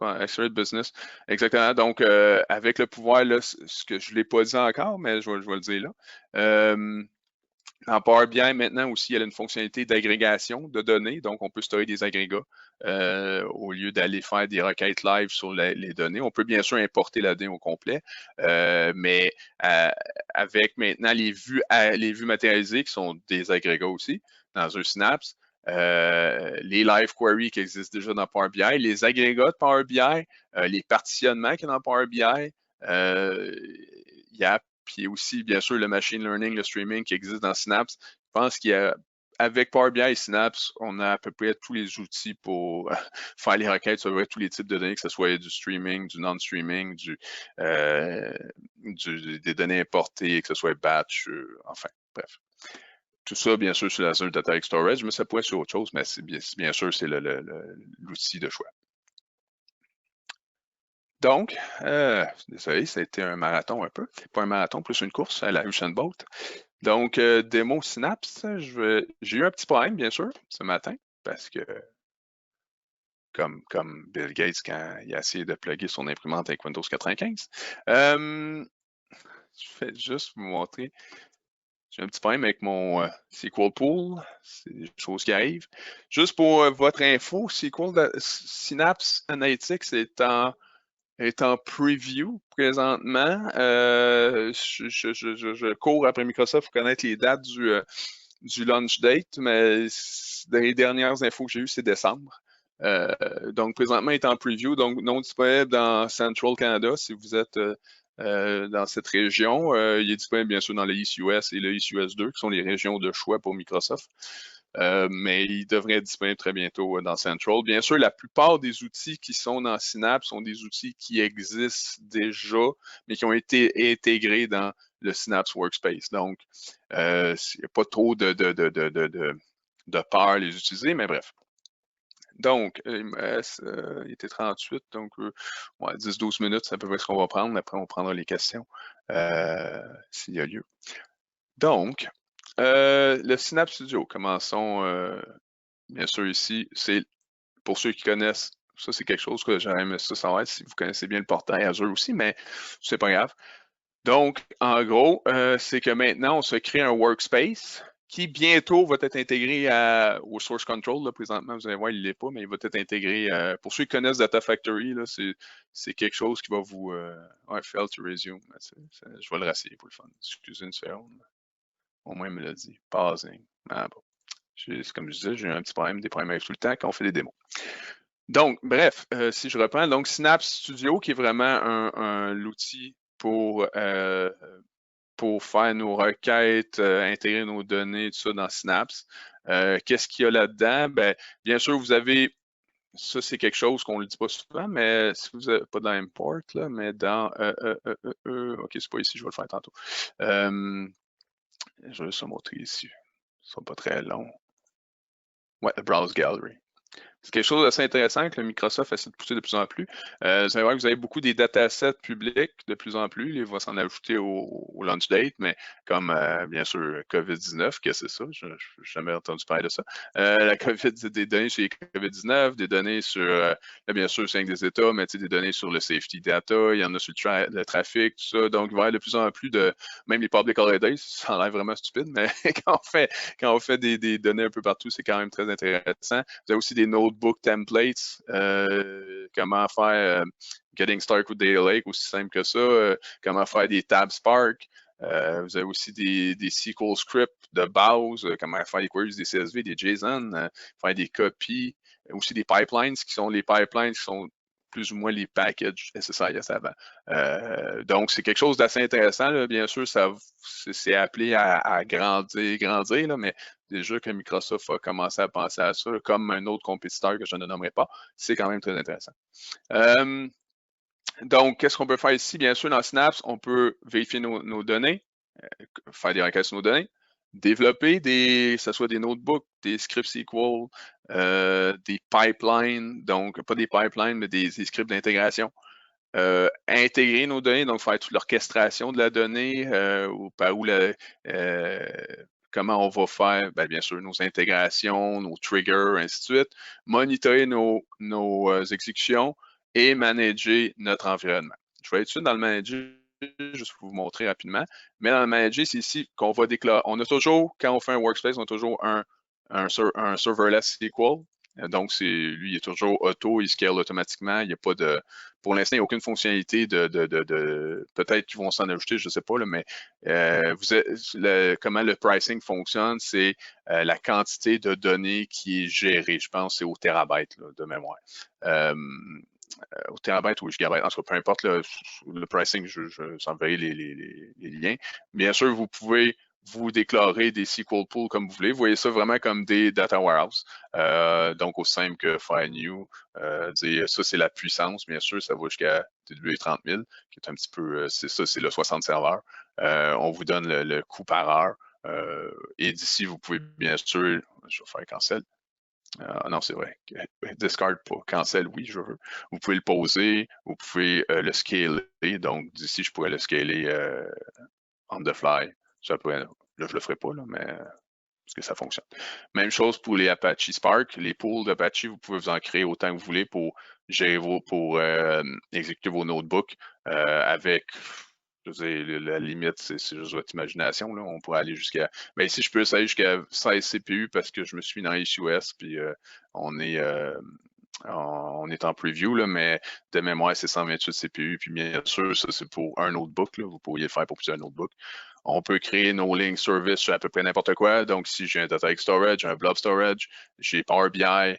Accelerate Business. Exactement. Donc, avec le pouvoir, là, ce que je ne l'ai pas dit encore, mais je vais le dire là. Dans Power BI, maintenant aussi, il y a une fonctionnalité d'agrégation de données. Donc, on peut stocker des agrégats au lieu d'aller faire des requêtes live sur les données. On peut bien sûr importer la donnée au complet, mais avec maintenant les vues matérialisées, qui sont des agrégats aussi, dans un Synapse, les live queries qui existent déjà dans Power BI, les agrégats de Power BI, les partitionnements qu'il y a dans Power BI, il y a puis aussi, bien sûr, le machine learning, le streaming qui existe dans Synapse. Je pense qu'avec Power BI et Synapse, on a à peu près tous les outils pour faire les requêtes sur tous les types de données, que ce soit du streaming, du non-streaming, des données importées, que ce soit batch, enfin, bref. Tout ça, bien sûr, sur l'Azure Data Lake Storage, mais ça pourrait être sur autre chose, mais bien sûr, c'est l'outil de choix. Donc, désolé, ça a été un marathon un peu. Pas un marathon, plus une course à la Usain Bolt. Donc, démo Synapse, j'ai eu un petit problème, bien sûr, ce matin, parce que, comme Bill Gates, quand il a essayé de plugger son imprimante avec Windows 95, je vais juste vous montrer. J'ai un petit problème avec mon SQL Pool. C'est des choses qui arrivent. Juste pour votre info, Synapse Analytics est en preview présentement. Je cours après Microsoft pour connaître les dates du launch date, mais les dernières infos que j'ai eues, c'est décembre. Donc, présentement, il est en preview, donc non disponible dans Central Canada si vous êtes dans cette région. Il est disponible, bien sûr, dans le East US et le East US 2, qui sont les régions de choix pour Microsoft. Mais il devrait être disponible très bientôt dans Central. Bien sûr, la plupart des outils qui sont dans Synapse sont des outils qui existent déjà, mais qui ont été intégrés dans le Synapse Workspace. Donc, il n'y a pas trop de peur à les utiliser, mais bref. Donc, il était 38, donc 10-12 minutes, c'est à peu près ce qu'on va prendre. Après, on prendra les questions s'il y a lieu. Donc, le Synapse Studio, commençons bien sûr ici. C'est pour ceux qui connaissent, ça c'est quelque chose que j'aurais aimé ça savoir si vous connaissez bien le portail Azure aussi, mais c'est pas grave. Donc, en gros, c'est que maintenant, on se crée un workspace qui bientôt va être intégré au Source Control. Là, présentement, vous allez voir, il ne l'est pas, mais il va être intégré. Pour ceux qui connaissent Data Factory, c'est quelque chose qui va vous... fail to resume. Je vais le rasser pour le fun. Excusez une seconde. Au moins, il me l'a dit. Pausing. Ah bon. Comme je disais, j'ai eu un petit problème, des problèmes avec tout le temps quand on fait des démos. Donc, bref, si je reprends, donc Synapse Studio, qui est vraiment l'outil pour faire nos requêtes, intégrer nos données, tout ça dans Synapse. Qu'est-ce qu'il y a là-dedans? Bien sûr, vous avez, ça c'est quelque chose qu'on ne le dit pas souvent, mais si vous n'avez pas dans Import, là, mais dans, ok, c'est pas ici, je vais le faire tantôt. Je vais juste le montrer ici. Ce ne sera pas très long. Ouais, Browse Gallery. c'est quelque chose d'assez intéressant que le Microsoft essaie de pousser de plus en plus. Vous allez voir que vous avez beaucoup des datasets publics de plus en plus. Il va s'en ajouter au launch date, mais comme bien sûr COVID-19, qu'est-ce que c'est ça? Je n'ai jamais entendu parler de ça. La COVID, des données sur les COVID-19, des données sur, bien sûr, c'est des États, mais des données sur le safety data, il y en a sur le trafic, tout ça. Donc, il va y avoir de plus en plus de, même les public holidays, ça a l'air vraiment stupide, mais quand on fait des données un peu partout, c'est quand même très intéressant. Vous avez aussi des notebook templates, comment faire Getting Started with Data Lake, aussi simple que ça, comment faire des tabs Spark. Vous avez aussi des SQL scripts de base, comment faire des queries, des CSV, des JSON, faire des copies, aussi des pipelines qui sont plus ou moins les packages SSIS avant. Donc, c'est quelque chose d'assez intéressant. Là. Bien sûr, c'est appelé à grandir là, mais déjà que Microsoft a commencé à penser à ça, comme un autre compétiteur que je ne nommerai pas, c'est quand même très intéressant. Donc, qu'est-ce qu'on peut faire ici? Bien sûr, dans Synapse, on peut vérifier nos données, faire des requêtes sur nos données, développer que ce soit des notebooks, des scripts SQL, des pipelines, donc pas des pipelines, mais des scripts d'intégration. Intégrer nos données, donc faire toute l'orchestration de la donnée, comment on va faire, bien sûr, nos intégrations, nos triggers, ainsi de suite, monitorer nos exécutions et manager notre environnement. Je vais être sûr dans le manager, juste pour vous montrer rapidement, mais dans le manager, c'est ici qu'on va déclarer. On a toujours, quand on fait un workspace, on a toujours un serverless SQL. Donc, lui, il est toujours auto, il scale automatiquement. Il n'y a pas de. Pour l'instant, il n'y a aucune fonctionnalité peut-être qu'ils vont s'en ajouter, je ne sais pas, là, mais comment le pricing fonctionne, c'est la quantité de données qui est gérée. Je pense que c'est au terabyte là, de mémoire. Au terabyte ou au gigabyte, en tout cas, peu importe le pricing, je s'enverrai les liens. Bien sûr, vous pouvez vous déclarer des SQL pools comme vous voulez. Vous voyez ça vraiment comme des data warehouse. Donc, aussi simple que faire new, dire ça, c'est la puissance. Bien sûr, ça va jusqu'à TW 30 000, qui est un petit peu, c'est le 60 serveurs. On vous donne le coût par heure. Et d'ici, vous pouvez bien sûr, je vais faire cancel. Non, c'est vrai. Discard pas. Cancel, oui, je veux. Vous pouvez le poser, vous pouvez le scaler. Donc, d'ici, je pourrais le scaler on the fly. Ça pourrait, là, je le ferai pas, là, mais parce que ça fonctionne. Même chose pour les Apache Spark. Les pools d'Apache, vous pouvez vous en créer autant que vous voulez pour gérer pour exécuter vos notebooks avec. Je veux dire, la limite, c'est juste votre imagination. Là. On pourrait aller jusqu'à. Mais ici, je peux aller jusqu'à 16 CPU parce que je me suis dans HUS, puis on est en preview, là, mais de mémoire, c'est 128 CPU. Puis bien sûr, ça, c'est pour un notebook. Là. Vous pourriez le faire pour plusieurs notebooks. On peut créer nos link service sur à peu près n'importe quoi. Donc, si j'ai un Data Lake Storage, un Blob Storage, j'ai Power BI,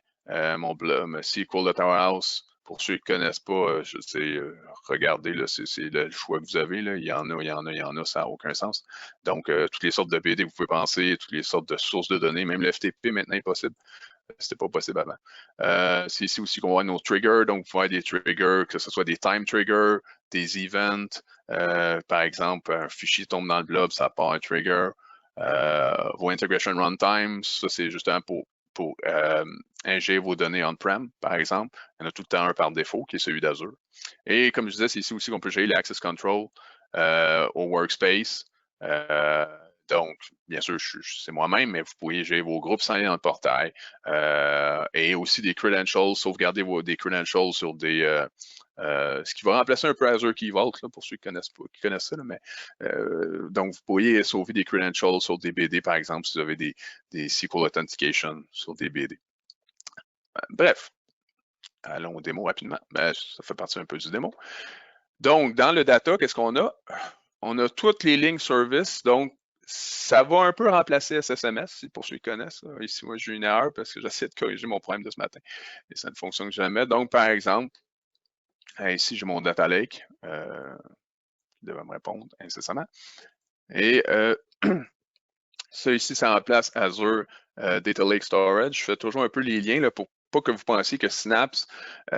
mon SQL Data Warehouse. Pour ceux qui ne connaissent pas, je sais, regardez, c'est le choix que vous avez. Là. Il y en a, ça n'a aucun sens. Donc, toutes les sortes de BD que vous pouvez penser, toutes les sortes de sources de données, même le FTP maintenant est possible. C'était pas possible avant. C'est ici aussi qu'on va avoir nos triggers. Donc, vous pouvez avoir des triggers, que ce soit des time triggers, des events. Par exemple, un fichier tombe dans le blob, ça part un trigger. Vos integration runtime, ça, c'est justement pour ingérer vos données on-prem, par exemple. Il y en a tout le temps un par défaut, qui est celui d'Azure. Et comme je disais, c'est ici aussi qu'on peut gérer l'access control au workspace. Donc, bien sûr, c'est moi-même, mais vous pouvez gérer vos groupes sans aller dans le portail et aussi des credentials, sauvegarder des credentials sur des... ce qui va remplacer un peu Azure Key Vault, là, pour ceux qui connaissent ça. Là, mais, donc, vous pourriez sauver des credentials sur des BD, par exemple, si vous avez des SQL Authentication sur des BD. Bref, allons au démo rapidement. Ça fait partie un peu du démo. Donc, dans le data, qu'est-ce qu'on a? On a toutes les lignes service, donc ça va un peu remplacer SSMS, pour ceux qui connaissent. Là. Ici, moi, j'ai une erreur parce que j'essaie de corriger mon problème de ce matin et ça ne fonctionne jamais. Donc, par exemple, ici, j'ai mon Data Lake qui devrait me répondre incessamment. Et ça ici, ça remplace Azure Data Lake Storage. Je fais toujours un peu les liens là, pour pas que vous pensiez que Synapse,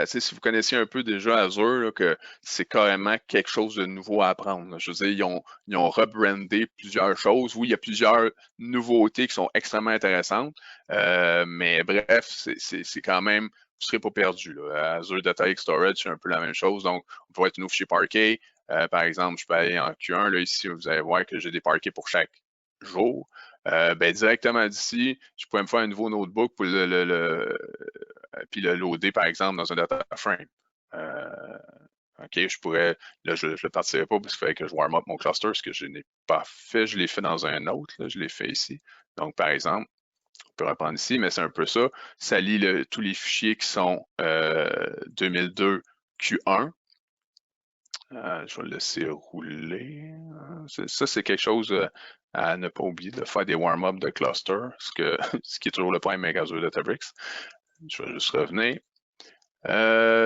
si vous connaissiez un peu déjà Azure, là, que c'est carrément quelque chose de nouveau à apprendre. Là. Je veux dire, ils ont rebrandé plusieurs choses. Oui, il y a plusieurs nouveautés qui sont extrêmement intéressantes, mais bref, c'est quand même, vous ne serez pas perdu. Là. Azure Data Lake Storage, c'est un peu la même chose. Donc, on pourrait être un nouveau fichier Parquet. Par exemple, je peux aller en Q1, là, ici, vous allez voir que j'ai des parquets pour chaque jour. Directement d'ici, je pourrais me faire un nouveau notebook pour puis le loader, par exemple, dans un data frame. OK, je pourrais, là, je ne le partirai pas parce qu'il fallait que je warm up mon cluster, ce que je n'ai pas fait. Je l'ai fait dans un autre, là, je l'ai fait ici. Donc, par exemple, on peut reprendre ici, mais c'est un peu ça. Ça lit tous les fichiers qui sont 2002 Q1. Je vais le laisser rouler. Ça, c'est quelque chose à ne pas oublier, de faire des warm-up de cluster, ce qui est toujours le problème avec Azure Databricks. Je vais juste revenir.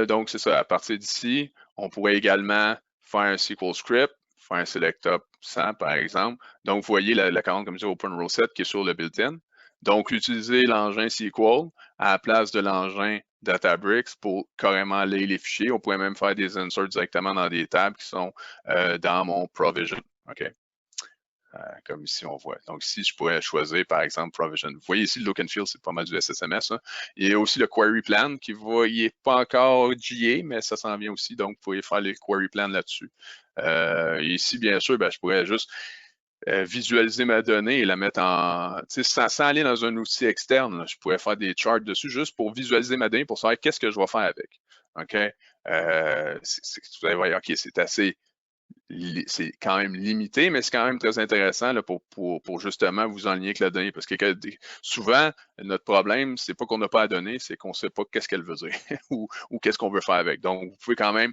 Donc, c'est ça. À partir d'ici, on pourrait également faire un SQL script, faire un select up 100, par exemple. Donc, vous voyez la commande comme ça, Open Row Set, qui est sur le built-in. Donc, utiliser l'engin SQL à la place de l'engin Databricks pour carrément lire les fichiers. On pourrait même faire des inserts directement dans des tables qui sont dans mon provision. OK? Comme ici, on voit. Donc, ici, je pourrais choisir, par exemple, Provision. Vous voyez ici, le look and feel, c'est pas mal du SSMS. Hein. Il y a aussi le Query Plan qui va, il n'est pas encore GA, mais ça s'en vient aussi. Donc, vous pouvez faire les Query Plan là-dessus. Ici, bien sûr, je pourrais juste visualiser ma donnée et la mettre en, sans aller dans un outil externe. Là, je pourrais faire des charts dessus juste pour visualiser ma donnée, pour savoir qu'est-ce que je vais faire avec. OK? Vous allez voir, OK, c'est quand même limité, mais c'est quand même très intéressant là, pour justement vous enligner avec la donnée. Parce que souvent, notre problème, c'est pas qu'on n'a pas à donner, c'est qu'on ne sait pas qu'est-ce qu'elle veut dire ou qu'est-ce qu'on veut faire avec. Donc, vous pouvez quand même,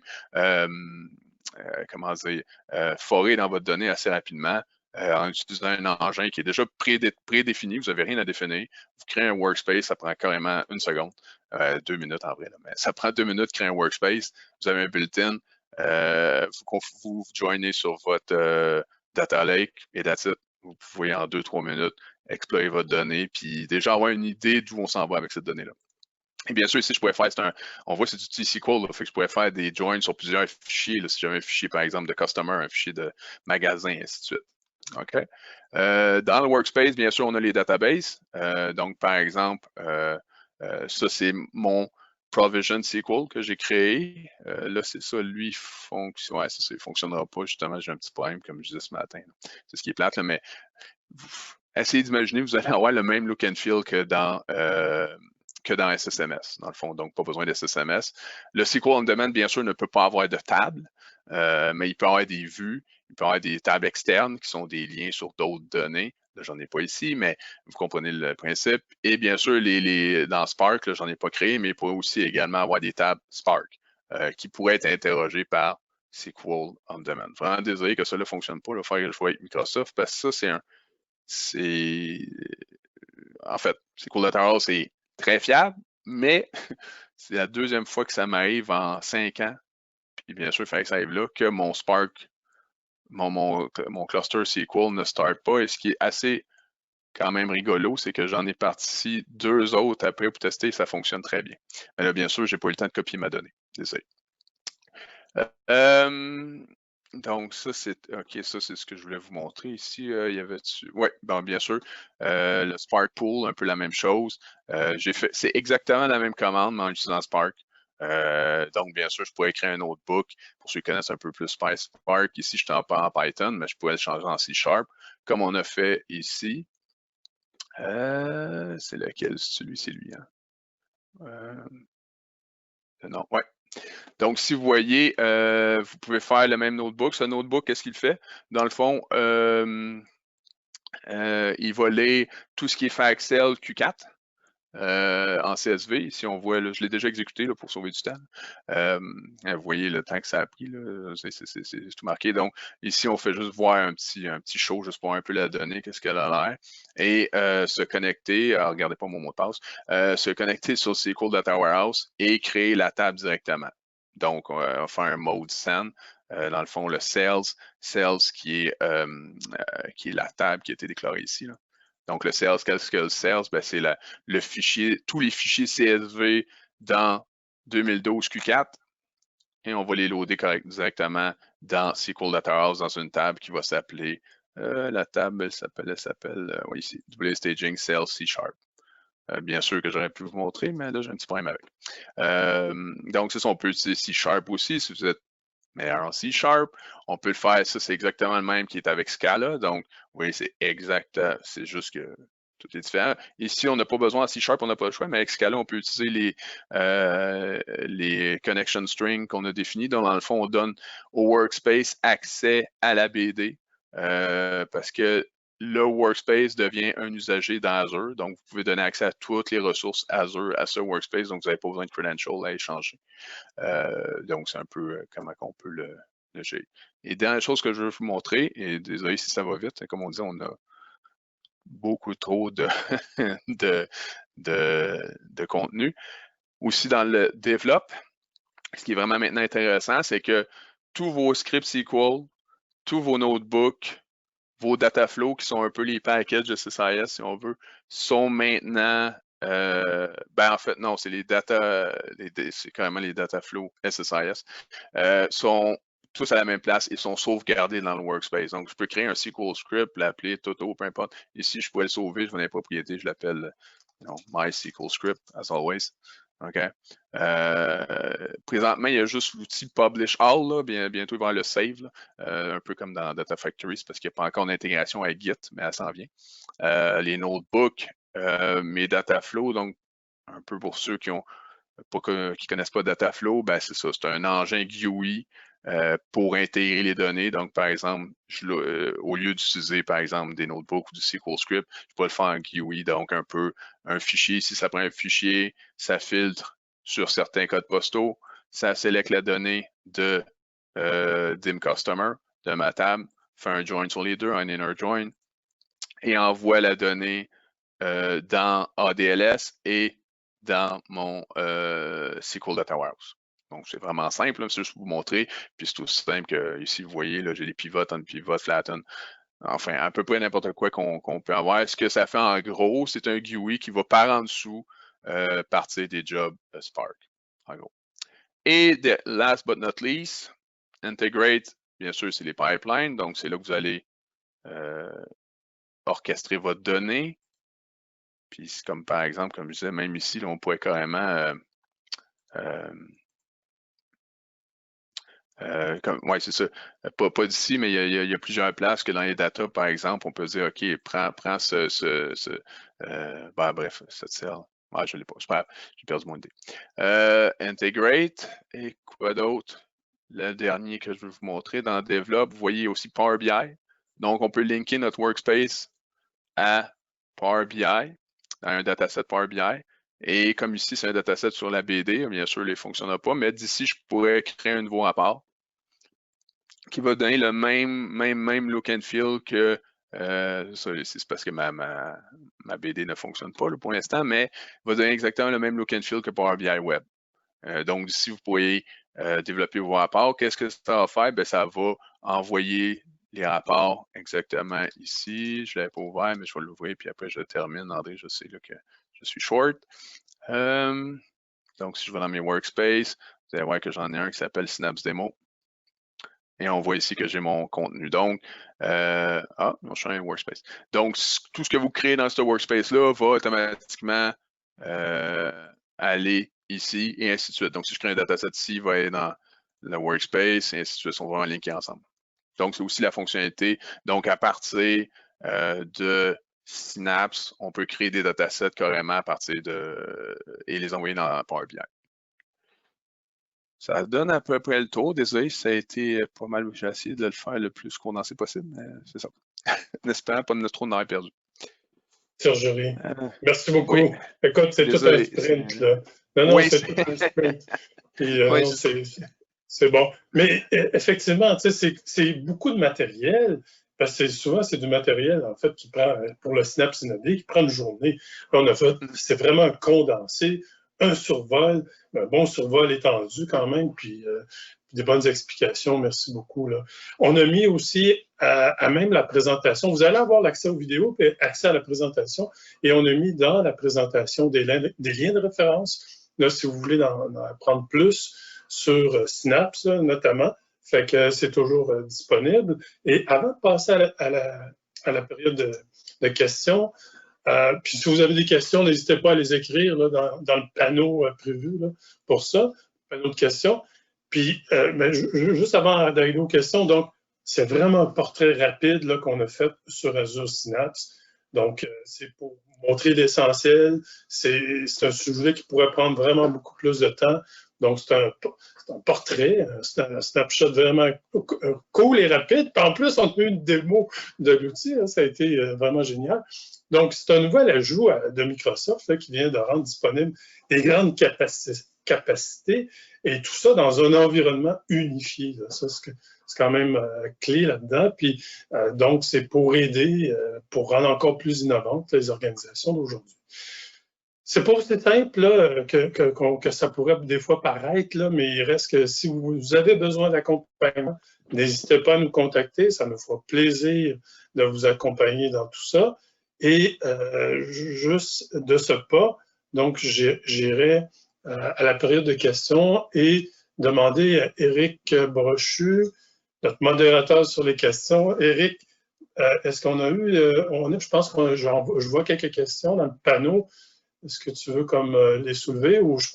forer dans votre donnée assez rapidement en utilisant un engin qui est déjà prédéfini. Vous n'avez rien à définir. Vous créez un workspace, ça prend carrément 1 seconde. 2 minutes en vrai, là, mais ça prend 2 minutes de créer un workspace. Vous avez un built-in. Vous joignez sur votre data lake et that's it. Vous pouvez en 2-3 minutes explorer votre donnée puis déjà avoir une idée d'où on s'en va avec cette donnée-là. Et bien sûr, ici, je pourrais faire, on voit c'est du T-SQL, là, fait que je pourrais faire des joins sur plusieurs fichiers. Là, si j'avais un fichier, par exemple, de customer, un fichier de magasin, et ainsi de suite. OK? Dans le workspace, bien sûr, on a les databases. Donc, par exemple, ça, c'est mon Provision SQL que j'ai créé. Là, c'est ça, lui, ouais, c'est ça, il ne fonctionnera pas. Justement, j'ai un petit problème, comme je disais ce matin. C'est ce qui est plate, là, mais essayez d'imaginer, vous allez avoir le même look and feel que dans SSMS, dans le fond, donc pas besoin d'SSMS. Le SQL on Demand, bien sûr, ne peut pas avoir de table, mais il peut avoir des vues, il peut avoir des tables externes qui sont des liens sur d'autres données. Là, j'en ai pas ici, mais vous comprenez le principe. Et bien sûr, dans Spark, j'en ai pas créé, mais il pourrait aussi également avoir des tables Spark qui pourraient être interrogées par SQL on Demand. Vraiment désolé que ça ne fonctionne pas, le faire que je vois avec Microsoft, parce que ça, en fait, SQL Lateral, c'est très fiable, mais c'est la deuxième fois que ça m'arrive en 5 ans. Puis bien sûr, il fallait que ça arrive là, que mon Spark, mon cluster SQL ne start pas. Et ce qui est assez quand même rigolo, c'est que j'en ai parti 2 autres après pour tester et ça fonctionne très bien. Mais là, bien sûr, je n'ai pas eu le temps de copier ma donnée. Désolé. Donc, ça, c'est ce que je voulais vous montrer ici. Il y avait dessus. Oui, bien sûr. Le Spark Pool, un peu la même chose. C'est exactement la même commande, mais en utilisant Spark. Donc, bien sûr, je pourrais créer un notebook pour ceux qui connaissent un peu plus Spark. Ici, je suis en Python, mais je pourrais le changer en C#, comme on a fait ici. C'est lequel? C'est lui, hein? Non, ouais. Donc, si vous voyez, vous pouvez faire le même notebook. Ce notebook, qu'est-ce qu'il fait? Dans le fond, il va lire tout ce qui est FACSL Q4 en CSV. Si on voit, là, je l'ai déjà exécuté là, pour sauver du temps. Vous voyez le temps que ça a pris, c'est tout marqué. Donc, ici, on fait juste voir un petit show, juste pour un peu la donnée, qu'est-ce qu'elle a l'air. Et se connecter, alors, regardez pas mon mot de passe, se connecter sur SQL Data Warehouse et créer la table directement. Donc, on va faire un mode send. Dans le fond, le sales qui est la table qui a été déclarée ici. Là. Donc, le sales, qu'est-ce que le sales? Ben, c'est le fichier, tous les fichiers CSV dans 2012 Q4 et on va les loader directement dans SQL Data House dans une table qui va s'appeler, la table, elle s'appelle oui, ici, WStaging Sales C#. Bien sûr que j'aurais pu vous montrer, mais là, j'ai un petit problème avec. Donc, c'est ça, on peut utiliser C# aussi si vous êtes meilleur en C#. On peut le faire, ça, c'est exactement le même qui est avec Scala. Donc, oui, c'est exact, c'est juste que tout est différent. Ici, on n'a pas besoin en C#, on n'a pas le choix, mais avec Scala, on peut utiliser les connection strings qu'on a définis. Donc, dans le fond, on donne au workspace accès à la BD parce que le workspace devient un usager dans Azure. Donc, vous pouvez donner accès à toutes les ressources Azure à ce workspace. Donc, vous n'avez pas besoin de credentials à échanger. Donc, c'est un peu comment on peut le gérer. Et dernière chose que je veux vous montrer, et désolé si ça va vite, comme on dit, on a beaucoup trop de, de contenu. Aussi dans le develop, ce qui est vraiment maintenant intéressant, c'est que tous vos scripts SQL, tous vos notebooks, vos data flows, qui sont un peu les packages de SSIS, si on veut, sont maintenant, en fait, non, c'est les data, c'est carrément les data flows SSIS, sont tous à la même place et sont sauvegardés dans le workspace. Donc, je peux créer un SQL script, l'appeler Toto, peu importe. Ici, je pourrais le sauver, je vais dans les propriétés, je l'appelle MySQL script, as always. OK. Présentement, il y a juste l'outil Publish All. Là. Bientôt, il va y avoir le Save, là. Un peu comme dans Data Factory, parce qu'il n'y a pas encore d'intégration avec Git, mais elle s'en vient. Les notebooks, mes data flows, donc un peu pour ceux qui ne connaissent pas Dataflow, ben c'est ça, c'est un engin GUI pour intégrer les données. Donc, par exemple, au lieu d'utiliser, par exemple, des notebooks ou du SQL Script, je peux le faire en GUI, donc un fichier. Si ça prend un fichier, ça filtre sur certains codes postaux, ça sélecte la donnée de dim customer, de ma table, fait un join sur les deux, un inner join, et envoie la donnée dans ADLS et dans mon SQL Data Warehouse. Donc, c'est vraiment simple, c'est juste pour vous montrer. Puis c'est aussi simple que ici, vous voyez, là, j'ai les pivots, unpivot, flatten. Enfin, à peu près n'importe quoi qu'on peut avoir. Ce que ça fait en gros, c'est un GUI qui va par en dessous partir des jobs Spark. En gros. Et last but not least, integrate, bien sûr, c'est les pipelines. Donc, c'est là que vous allez orchestrer votre donnée. Puis comme par exemple, comme je disais, même ici, là, on pourrait carrément oui, c'est ça. Pas d'ici, mais il y a plusieurs places que dans les data, par exemple, on peut dire, OK, prends bref, cette cell. Ah, je ne l'ai pas. C'est pas grave, j'ai perdu mon idée. Integrate, et quoi d'autre? Le dernier que je veux vous montrer dans Develop, vous voyez aussi Power BI. Donc, on peut linker notre workspace à Power BI, dans un dataset Power BI. Et comme ici, c'est un dataset sur la BD, bien sûr, il ne fonctionnera pas, mais d'ici, je pourrais créer un nouveau rapport qui va donner le même look and feel que, c'est parce que ma BD ne fonctionne pas là, pour l'instant, mais va donner exactement le même look and feel que Power BI Web. Donc, d'ici, vous pourriez développer vos rapports. Qu'est-ce que ça va faire? Ben, ça va envoyer les rapports exactement ici. Je ne l'avais pas ouvert, mais je vais l'ouvrir, puis après, je termine. André, je sais là, que je suis short. Donc, si je vais dans mes workspaces, vous allez voir que j'en ai un qui s'appelle Synapse Demo. Et on voit ici que j'ai mon contenu. Donc, je suis un workspace. Donc, tout ce que vous créez dans ce workspace-là va automatiquement aller ici et ainsi de suite. Donc, si je crée un dataset ici, il va aller dans le workspace et ainsi de suite. On va en linker ensemble. Donc, c'est aussi la fonctionnalité. Donc, à partir de Synapse, on peut créer des datasets carrément à partir et les envoyer dans Power BI. Ça donne à peu près le tour. Désolé, ça a été pas mal. J'ai essayé de le faire le plus condensé possible, mais c'est ça. N'espérant pas de trop en avoir perdu. Sergerie, merci beaucoup. Oui. Écoute, c'est tout un sprint, là. Non, oui, c'est tout un sprint. Puis, c'est bon. Mais effectivement, tu sais, c'est beaucoup de matériel, parce que souvent, c'est du matériel, en fait, qui prend, pour le Synapse Synapse, qui prend une journée. Là, on a fait, c'est vraiment condensé, un survol, un bon survol étendu quand même, puis des bonnes explications. Merci beaucoup. Là. On a mis aussi à même la présentation. Vous allez avoir l'accès aux vidéos et accès à la présentation. Et on a mis dans la présentation des liens de référence. Là, si vous voulez en apprendre plus sur Synapse, notamment, fait que c'est toujours disponible. Et avant de passer à la période de questions, puis si vous avez des questions, n'hésitez pas à les écrire là, dans le panneau prévu là, pour ça, panneau de questions. Puis, juste avant d'aller aux questions, donc, c'est vraiment un portrait rapide qu'on a fait sur Azure Synapse. Donc, c'est pour montrer l'essentiel. C'est un sujet qui pourrait prendre vraiment beaucoup plus de temps. Donc, c'est un portrait, c'est un snapshot vraiment cool et rapide. Puis en plus, on a eu une démo de l'outil. Ça a été vraiment génial. Donc, c'est un nouvel ajout de Microsoft là, qui vient de rendre disponible des grandes capacités et tout ça dans un environnement unifié. Là. Ça, c'est quand même clé là-dedans. Puis, donc, c'est pour aider, pour rendre encore plus innovantes les organisations d'aujourd'hui. C'est pas aussi simple là, que ça pourrait des fois paraître, là, mais il reste que si vous avez besoin d'accompagnement, n'hésitez pas à nous contacter. Ça nous fera plaisir de vous accompagner dans tout ça. Et juste de ce pas, donc j'irai à la période de questions et demander à Éric Brochu, notre modérateur sur les questions. Éric, est-ce qu'on a eu, je pense que je vois quelques questions dans le panneau. Est-ce que tu veux comme les soulever ou je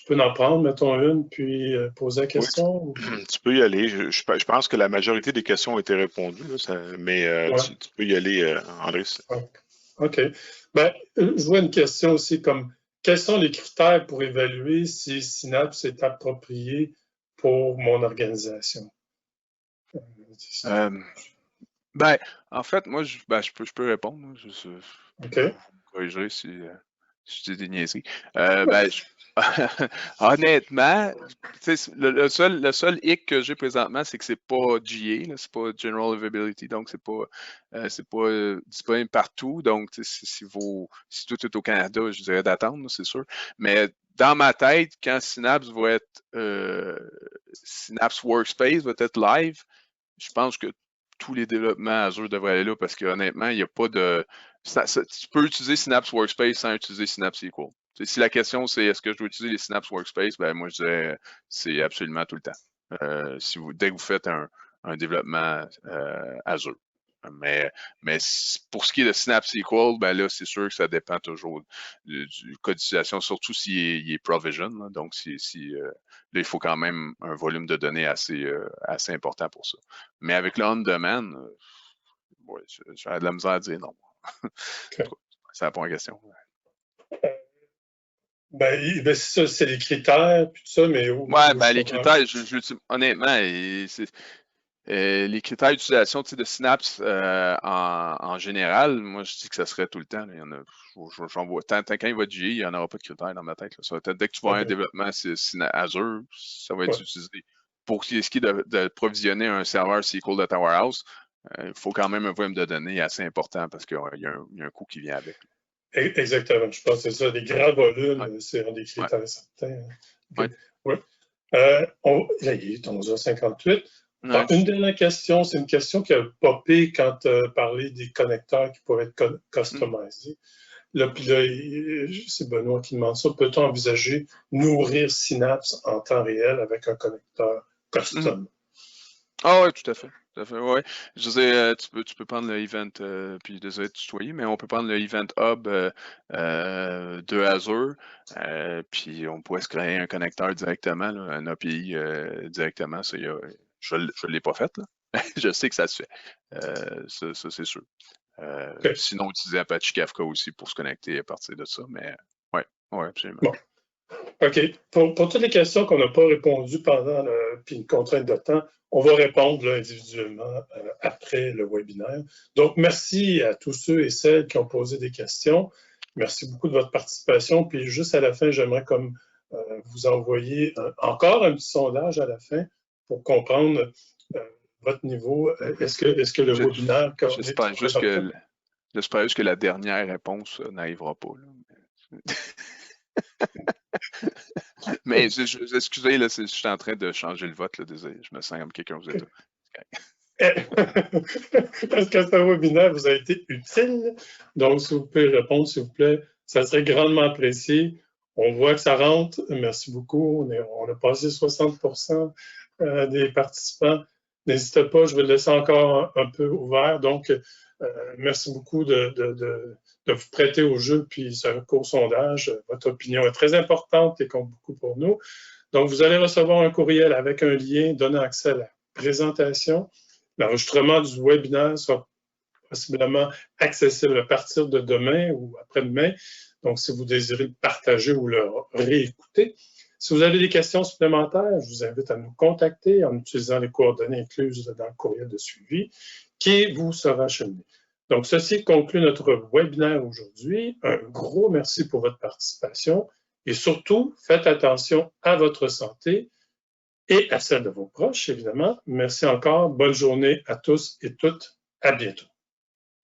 peux en prendre, mettons une, puis poser la question? Oui, tu peux y aller. Je pense que la majorité des questions ont été répondues, là, mais ouais. tu peux y aller, André. OK. Ben, je vois une question aussi comme, quels sont les critères pour évaluer si Synapse est approprié pour mon organisation? Ben, en fait, moi, je peux répondre. OK. Vous me corrigerez si je dis des niaiseries. Ben, honnêtement, le seul hic que j'ai présentement, c'est que c'est pas GA, c'est pas General Availability, donc c'est pas disponible partout. Donc, si tout est au Canada, je dirais d'attendre, c'est sûr. Mais dans ma tête, quand Synapse va être Synapse Workspace va être live, je pense que tous les développements Azure devraient aller là parce que honnêtement, il n'y a pas de. Tu peux utiliser Synapse Workspace sans utiliser Synapse SQL. Si la question c'est est-ce que je dois utiliser les Synapse Workspace, ben moi je dirais c'est absolument tout le temps. Dès que vous faites un développement Azure. Mais pour ce qui est de Synapse SQL, ben là, c'est sûr que ça dépend toujours du code d'utilisation, surtout s'il est provision. Là. Donc, là, il faut quand même un volume de données assez important pour ça. Mais avec le on-demand, ouais, j'ai de la misère à dire non. Okay. Ça répond à la question. Ben ça, c'est les critères, puis tout ça, mais... Ouais, ben les critères, honnêtement, les critères d'utilisation de Synapse en général, moi je dis que ça serait tout le temps. Là. Il y en a, j'en vois tant quand il va de GA, il n'y en aura pas de critères dans ma tête. Là. Ça va être, dès que tu vois un développement Azure, ça va être utilisé. Pour ce qui est de provisionner un serveur SQL Data Warehouse, il faut quand même un volume de données assez important parce qu'il y a un coût qui vient avec. Exactement, je pense que c'est ça. Des grands volumes, c'est un des critères certains. Okay. Ouais. Il est 11h58. Ouais. Une dernière question, c'est une question qui a popé quand tu as parlé des connecteurs qui peuvent être customisés. Là, c'est Benoît qui demande ça. Peut-on envisager nourrir Synapse en temps réel avec un connecteur custom? Ah oui, tout à fait. Ouais. Je disais, tu peux prendre le event, puis désolé de tutoyer, mais on peut prendre le Event Hub de Azure, puis on pourrait se créer un connecteur directement, là, un API directement. Ça, je ne l'ai pas fait, là. Je sais que ça se fait. Ça c'est sûr. Okay. Sinon, utiliser Apache Kafka aussi pour se connecter à partir de ça, mais oui, absolument. Bon. OK. Pour toutes les questions qu'on n'a pas répondues pendant puis une contrainte de temps, on va répondre là, individuellement après le webinaire. Donc, merci à tous ceux et celles qui ont posé des questions. Merci beaucoup de votre participation. Puis juste à la fin, j'aimerais comme vous envoyer encore un petit sondage à la fin pour comprendre votre niveau. Est-ce que le webinaire... J'espère juste que la dernière réponse n'arrivera pas. Là. Mais excusez, là, je suis en train de changer le vote, là, désolé, je me sens comme quelqu'un aux États. Est-ce que ce webinaire vous a été utile? Donc, si vous pouvez répondre, s'il vous plaît, ça serait grandement apprécié. On voit que ça rentre. Merci beaucoup. On a passé 60% des participants. N'hésitez pas, je vais le laisser encore un peu ouvert. Donc, merci beaucoup de vous prêter au jeu puis ce court sondage. Votre opinion est très importante et compte beaucoup pour nous. Donc, vous allez recevoir un courriel avec un lien donnant accès à la présentation. L'enregistrement du webinaire sera possiblement accessible à partir de demain ou après-demain. Donc, si vous désirez le partager ou le réécouter. Si vous avez des questions supplémentaires, je vous invite à nous contacter en utilisant les coordonnées incluses dans le courriel de suivi qui vous sera acheminé. Donc, ceci conclut notre webinaire aujourd'hui. Un gros merci pour votre participation et surtout, faites attention à votre santé et à celle de vos proches, évidemment. Merci encore. Bonne journée à tous et toutes. À bientôt.